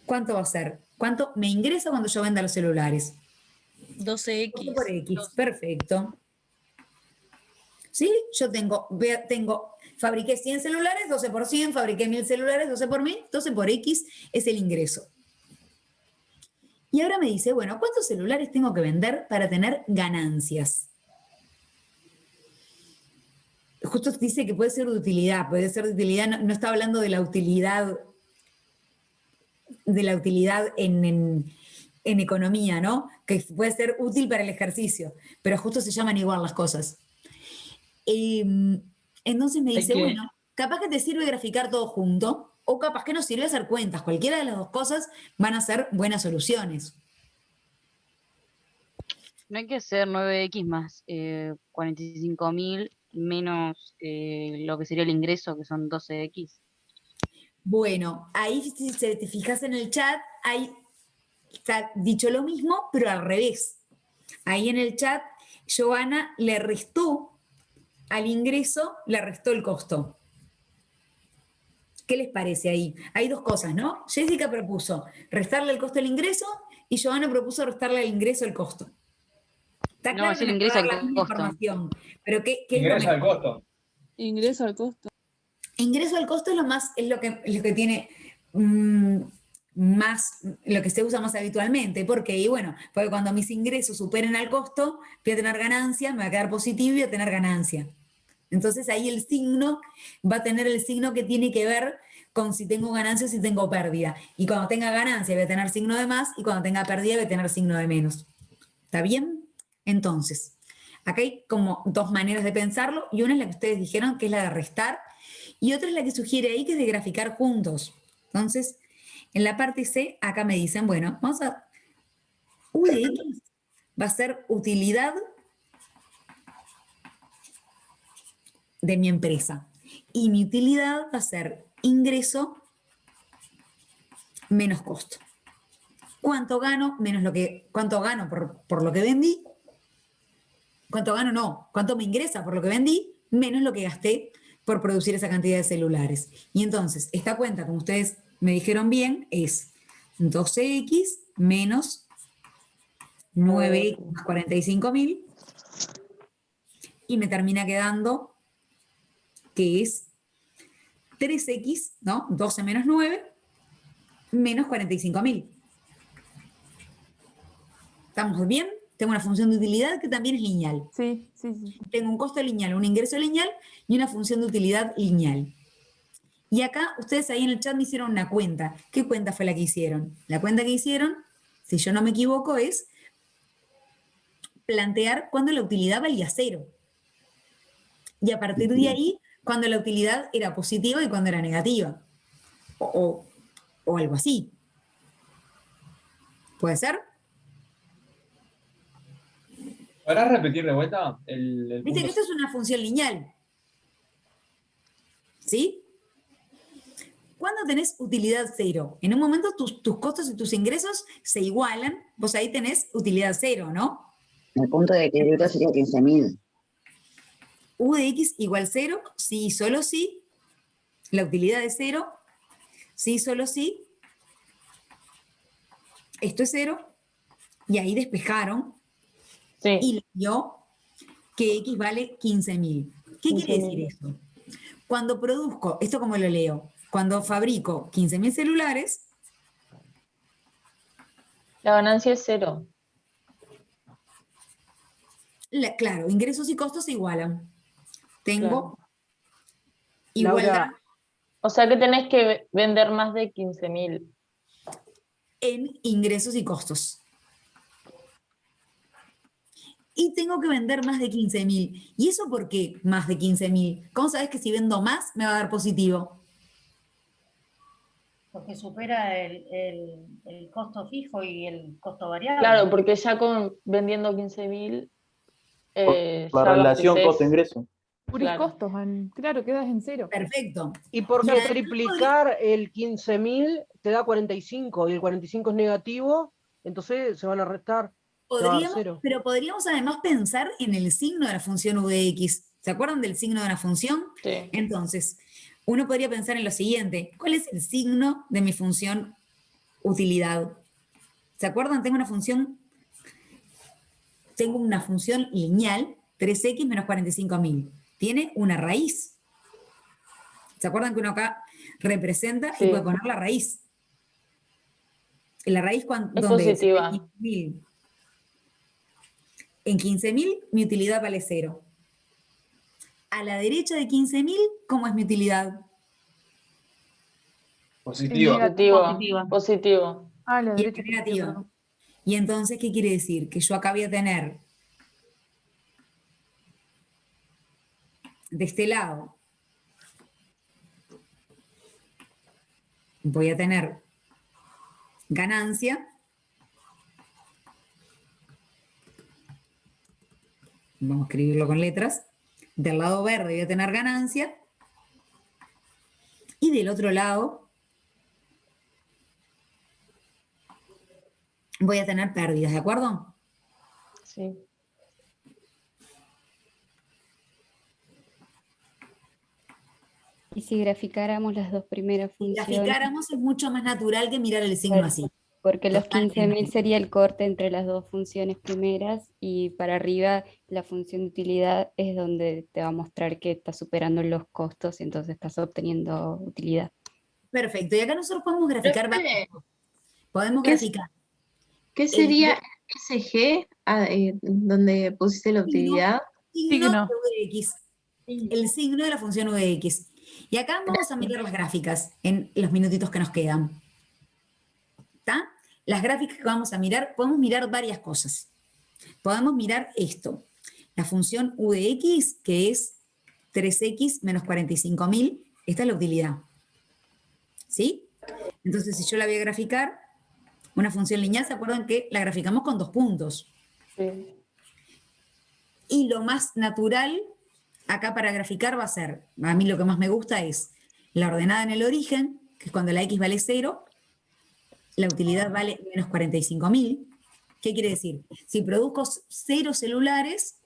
Speaker 2: ¿cuánto va a ser? ¿Cuánto me ingresa cuando yo venda los celulares?
Speaker 20: 12X.
Speaker 2: 12 por X, perfecto. ¿Sí? Yo fabriqué 100 celulares, 12 por 100, fabriqué 1000 celulares, 12 por 1000, 12 por X es el ingreso. Y ahora me dice, bueno, ¿cuántos celulares tengo que vender para tener ganancias? Justo dice que puede ser de utilidad, no está hablando de la utilidad en economía, ¿no? Que puede ser útil para el ejercicio, pero justo se llaman igual las cosas. Entonces me dice, bueno, capaz que te sirve graficar todo junto, o capaz que nos sirve hacer cuentas. Cualquiera de las dos cosas van a ser buenas soluciones.
Speaker 10: No hay que hacer 9X más 45.000 menos lo que sería el ingreso, que son 12X.
Speaker 2: Bueno, ahí si te fijas en el chat, ahí está dicho lo mismo, pero al revés. Ahí en el chat, Joana le restó al ingreso, le restó el costo. ¿Qué les parece ahí? Hay dos cosas, ¿no? Jessica propuso restarle el costo al ingreso y Joana propuso restarle al ingreso el costo. Está claro,
Speaker 10: es el ingreso al costo.
Speaker 2: Pero ¿qué
Speaker 12: ingreso al costo.
Speaker 4: Ingreso al costo.
Speaker 2: Ingreso al costo es lo que tiene más, lo que se usa más habitualmente. ¿Por qué? Y bueno, porque cuando mis ingresos superen al costo, voy a tener ganancia, me va a quedar positivo y voy a tener ganancia. Entonces ahí el signo va a tener el signo que tiene que ver con si tengo ganancia o si tengo pérdida. Y cuando tenga ganancia voy a tener signo de más y cuando tenga pérdida voy a tener signo de menos. ¿Está bien? Entonces, acá hay como dos maneras de pensarlo y una es la que ustedes dijeron, que es la de restar, y otra es la que sugiere ahí, que es de graficar juntos. Entonces, en la parte C, acá me dicen, bueno, vamos a... U de X va a ser utilidad de mi empresa. Y mi utilidad va a ser ingreso menos costo. ¿Cuánto gano? ¿Cuánto gano por lo que vendí? ¿Cuánto gano? No. ¿Cuánto me ingresa por lo que vendí? Menos lo que gasté por producir esa cantidad de celulares. Y entonces, esta cuenta, como ustedes me dijeron bien, es 12X menos 9X más 45.000 y me termina quedando que es 3X, ¿no? 12 menos 9 menos 45.000. ¿Estamos bien? Tengo una función de utilidad que también es lineal.
Speaker 4: Sí.
Speaker 2: Tengo un costo lineal, un ingreso lineal y una función de utilidad lineal. Y acá ustedes ahí en el chat me hicieron una cuenta. ¿Qué cuenta fue la que hicieron? La cuenta que hicieron, si yo no me equivoco, es plantear cuándo la utilidad valía 0. Y a partir de ahí, cuando la utilidad era positiva y cuando era negativa. O algo así. ¿Puede ser?
Speaker 12: ¿Podrás repetir de vuelta
Speaker 2: Viste que esto es una función lineal. ¿Sí? ¿Cuándo tenés utilidad 0? En un momento tus costos y tus ingresos se igualan. Vos ahí tenés utilidad 0, ¿no?
Speaker 18: El punto de equilibrio sería 15.000.
Speaker 2: U de X igual 0, sí y solo sí. La utilidad es 0, sí y solo sí. Esto es 0. Y ahí despejaron. Sí. Y le dio que X vale 15.000. ¿Qué quiere decir esto? Cuando produzco, esto como lo leo, cuando fabrico 15.000 celulares,
Speaker 4: La ganancia es 0.
Speaker 2: Claro, ingresos y costos se igualan. Tengo
Speaker 4: Claro.
Speaker 2: igualdad
Speaker 5: Laura,
Speaker 4: O sea que tenés que vender más de 15.000.
Speaker 2: en ingresos y costos. Y tengo que vender más de 15.000. ¿Y eso por qué más de 15.000? ¿Cómo sabes que si vendo más me va a dar positivo?
Speaker 14: Porque supera el costo fijo y el costo variable.
Speaker 4: Claro, porque ya vendiendo 15.000,
Speaker 11: La
Speaker 4: ya
Speaker 11: relación
Speaker 4: abasteces.
Speaker 11: costo-ingreso.
Speaker 20: Puris
Speaker 4: Claro.
Speaker 20: costos, claro, quedas en 0.
Speaker 2: Perfecto.
Speaker 5: y porque
Speaker 2: además
Speaker 5: triplicar el 15.000 te da 45 y el 45 es negativo, entonces se van a restar, te va a dar 0.
Speaker 2: Pero podríamos además pensar en el signo de la función u de x. ¿Se acuerdan del signo de una función?
Speaker 4: Sí.
Speaker 2: Entonces, uno podría pensar en lo siguiente. ¿Cuál es el signo de mi función utilidad? ¿Se acuerdan? Tengo una función lineal, 3x menos 45.000. Tiene una raíz. ¿Se acuerdan que uno acá representa y puede poner la raíz? La raíz,
Speaker 4: Es
Speaker 2: ¿dónde es?
Speaker 4: positiva.
Speaker 2: 15.000. En 15.000 mi utilidad vale 0. A la derecha de 15.000, ¿cómo es mi utilidad?
Speaker 4: Positiva. Positivo.
Speaker 20: Ah, la
Speaker 2: Y es
Speaker 20: derecha
Speaker 2: negativa.
Speaker 20: perdón.
Speaker 2: Y entonces, ¿qué quiere decir? Que yo acá voy a tener de este lado, voy a tener ganancia. Vamos a escribirlo con letras. Del lado verde voy a tener ganancia. Y del otro lado voy a tener pérdidas, ¿de acuerdo?
Speaker 4: Sí.
Speaker 21: Y si graficáramos las dos primeras
Speaker 2: Si
Speaker 21: funciones.
Speaker 2: graficáramos es mucho más natural que mirar el signo así.
Speaker 21: Porque los
Speaker 2: Totalmente.
Speaker 21: 15.000 sería el corte entre las dos funciones primeras y para arriba la función de utilidad es donde te va a mostrar que estás superando los costos y entonces estás obteniendo utilidad.
Speaker 2: Perfecto. Y acá nosotros podemos graficar varias cosas. Podemos graficar.
Speaker 22: ¿Qué sería SG, donde pusiste la utilidad?
Speaker 2: Signo de U de X. El signo de la función U de X. Y acá vamos a mirar las gráficas en los minutitos que nos quedan. ¿Está? Las gráficas que vamos a mirar, podemos mirar varias cosas. Podemos mirar esto. La función U de X, que es 3x menos 45.000. Esta es la utilidad. ¿Sí? Entonces, si yo la voy a graficar, una función lineal, ¿se acuerdan que la graficamos con 2 puntos?
Speaker 4: Sí.
Speaker 2: Y lo más natural acá para graficar va a ser, a mí lo que más me gusta es la ordenada en el origen, que es cuando la x vale 0, la utilidad vale menos 45.000. ¿Qué quiere decir? Si produzco 0 celulares,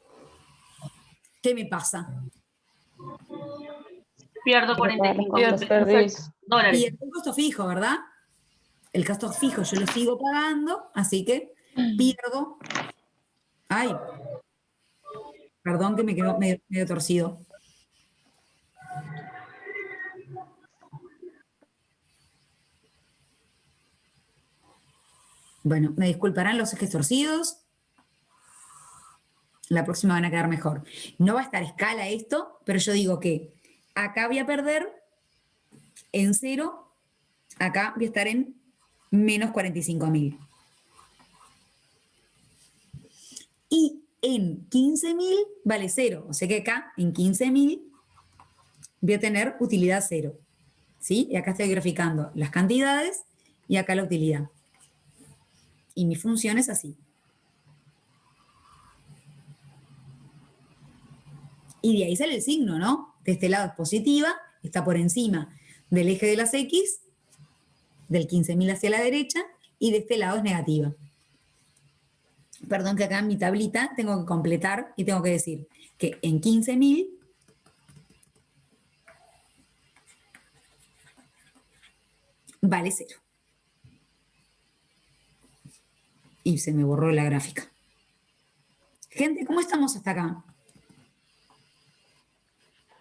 Speaker 2: ¿qué me pasa?
Speaker 13: Pierdo 45
Speaker 4: Perdís.
Speaker 13: dólares.
Speaker 2: Y el costo fijo, ¿verdad? El costo fijo yo lo sigo pagando, así que pierdo. Ay, perdón que me quedó medio torcido. Bueno, me disculparán los ejes torcidos. La próxima van a quedar mejor. No va a estar a escala esto, pero yo digo que acá voy a perder en 0, acá voy a estar en menos 45.000. Y en 15.000 vale 0. O sea que acá en 15.000 voy a tener utilidad 0. ¿Sí? Y acá estoy graficando las cantidades y acá la utilidad. Y mi función es así. Y de ahí sale el signo, ¿no? De este lado es positiva, está por encima del eje de las X, del 15.000 hacia la derecha, y de este lado es negativa. Perdón que acá en mi tablita tengo que completar y tengo que decir que en 15.000 vale 0. Y se me borró la gráfica. Gente, ¿cómo estamos hasta acá?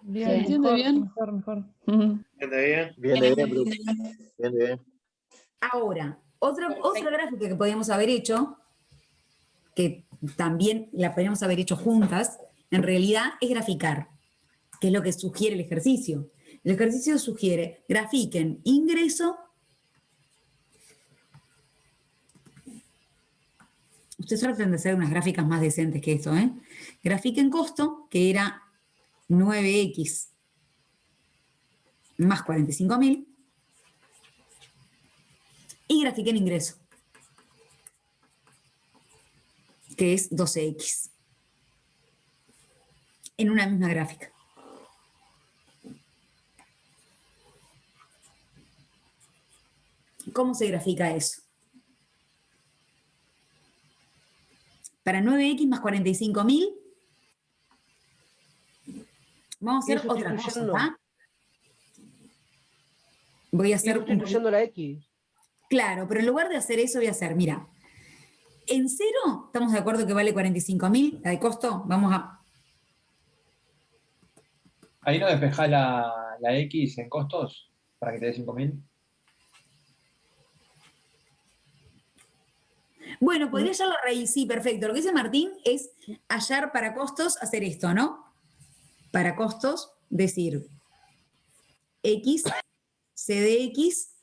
Speaker 20: Bien,
Speaker 22: ¿Se entiende bien?
Speaker 20: Mejor.
Speaker 11: Bien, bien. Bien.
Speaker 2: Ahora, Otra gráfica que podríamos haber hecho, que también la podríamos haber hecho juntas, en realidad es graficar, que es lo que sugiere el ejercicio. El ejercicio sugiere, grafiquen ingreso. Ustedes traten de hacer unas gráficas más decentes que esto, ¿eh? Grafiquen costo, que era 9X más 45.000. Y grafiquen ingreso, que es 12X. En una misma gráfica. ¿Cómo se grafica eso? Para 9X más 45.000, vamos a hacer otra cosa, ¿tá? Voy a hacer...
Speaker 5: Sustituyendo la X.
Speaker 2: Claro, pero en lugar de hacer eso voy a hacer, mira, en 0, ¿estamos de acuerdo que vale 45.000? La de costo, vamos a...
Speaker 8: Ahí no despejás la X en costos para que te dé 5.000.
Speaker 2: Bueno, podría hallar la raíz, sí, perfecto. Lo que dice Martín es hallar para costos, hacer esto, ¿no? Para costos, decir X, C de X,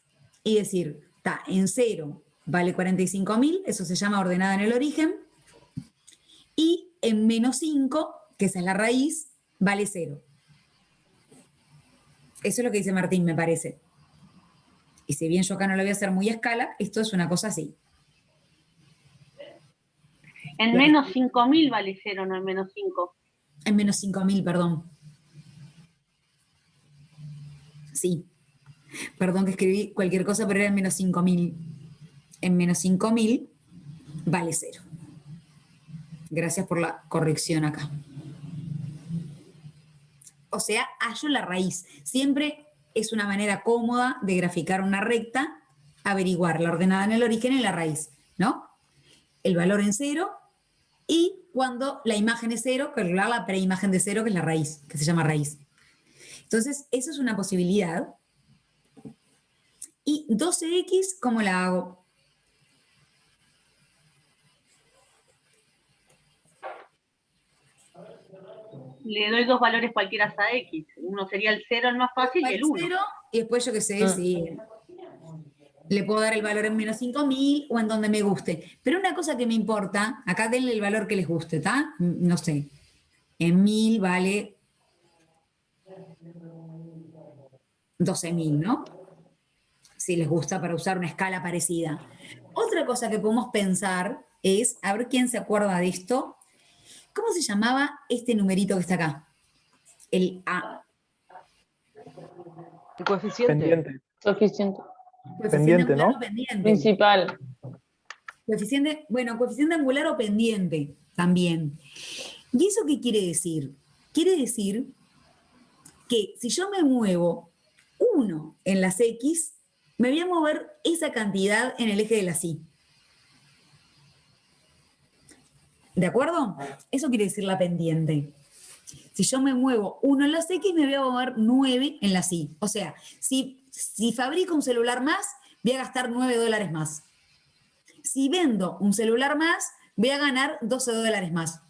Speaker 2: y decir, está, en 0 vale 45.000, eso se llama ordenada en el origen, y en menos 5, que esa es la raíz, vale 0. Eso es lo que dice Martín, me parece. Y si bien yo acá no lo voy a hacer muy a escala, esto es una cosa así.
Speaker 13: En menos 5.000 vale 0, no en menos 5.
Speaker 2: En menos 5.000, perdón. Sí. Perdón que escribí cualquier cosa, pero era en menos 5.000. En menos 5.000 vale 0. Gracias por la corrección acá. O sea, hallo la raíz. Siempre es una manera cómoda de graficar una recta, averiguar la ordenada en el origen y la raíz, ¿no? El valor en 0 y cuando la imagen es 0, calcular la preimagen de 0, que es la raíz, que se llama raíz. Entonces, eso es una posibilidad. Y 12X, ¿cómo la hago?
Speaker 13: Le doy dos valores cualquiera a X. Uno sería el 0, el más fácil, y el 1.
Speaker 2: 0, y después yo qué sé, sí. Le puedo dar el valor en menos 5.000 o en donde me guste. Pero una cosa que me importa, acá denle el valor que les guste, ¿está? No sé. En 1.000 vale 12.000, ¿no? Si les gusta para usar una escala parecida. Otra cosa que podemos pensar es, a ver quién se acuerda de esto. ¿Cómo se llamaba este numerito que está acá? El A.
Speaker 5: El coeficiente.
Speaker 4: Pendiente. Coeficiente.
Speaker 2: Pendiente,
Speaker 4: ¿no?
Speaker 2: Pendiente.
Speaker 4: Principal.
Speaker 2: Coeficiente, bueno, coeficiente angular o pendiente también. ¿Y eso qué quiere decir? Quiere decir que si yo me muevo 1 en las X, me voy a mover esa cantidad en el eje de las Y. ¿De acuerdo? Eso quiere decir la pendiente. Si yo me muevo 1 en las X, me voy a mover 9 en las Y. O sea, si fabrico un celular más, voy a gastar $9 más. Si vendo un celular más, voy a ganar $12 más.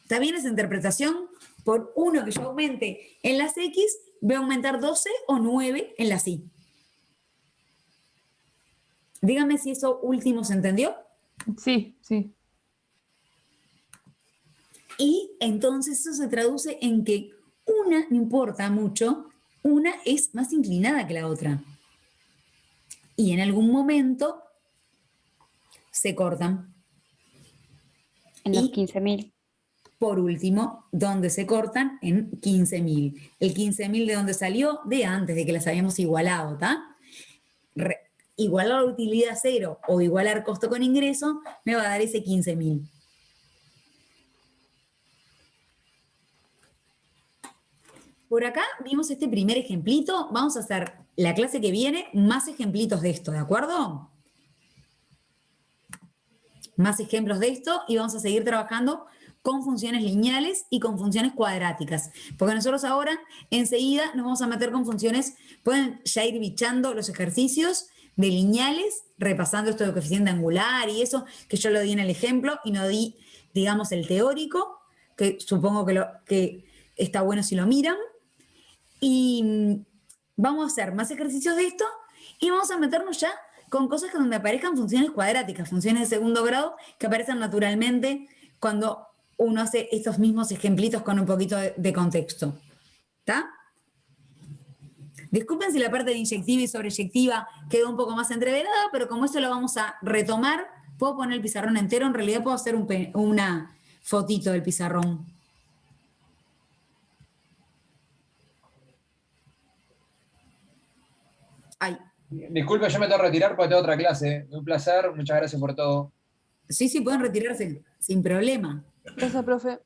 Speaker 2: ¿Está bien esa interpretación? Por 1 que yo aumente en las X, voy a aumentar 12 o 9 en las Y. Dígame si eso último se entendió.
Speaker 4: Sí, sí.
Speaker 2: Y entonces eso se traduce en que una, no importa mucho, una es más inclinada que la otra. Y en algún momento se cortan.
Speaker 21: En los 15.000.
Speaker 2: Por último, ¿dónde se cortan? En 15.000. ¿El 15.000 de dónde salió? De antes, de que las habíamos igualado, ¿está? Igualar la utilidad 0 o igualar costo con ingreso me va a dar ese 15.000. Por acá vimos este primer ejemplito. Vamos a hacer la clase que viene más ejemplitos de esto, ¿de acuerdo? Más ejemplos de esto y vamos a seguir trabajando con funciones lineales y con funciones cuadráticas. Porque nosotros ahora, enseguida, nos vamos a meter con funciones, pueden ya ir bichando los ejercicios de lineales, repasando esto de coeficiente angular y eso, que yo lo di en el ejemplo y no di, digamos, el teórico, que supongo que está bueno si lo miran. Y vamos a hacer más ejercicios de esto y vamos a meternos ya con cosas donde aparezcan funciones cuadráticas, funciones de segundo grado que aparecen naturalmente cuando uno hace estos mismos ejemplitos con un poquito de contexto. ¿Está? Disculpen si la parte de inyectiva y sobreyectiva quedó un poco más entreverada, pero como eso lo vamos a retomar, puedo poner el pizarrón entero, en realidad puedo hacer una fotito del pizarrón. Ay.
Speaker 8: Disculpe, yo me tengo que retirar porque tengo otra clase. Un placer, muchas gracias por todo.
Speaker 2: Sí, pueden retirarse sin problema.
Speaker 20: Gracias, profe.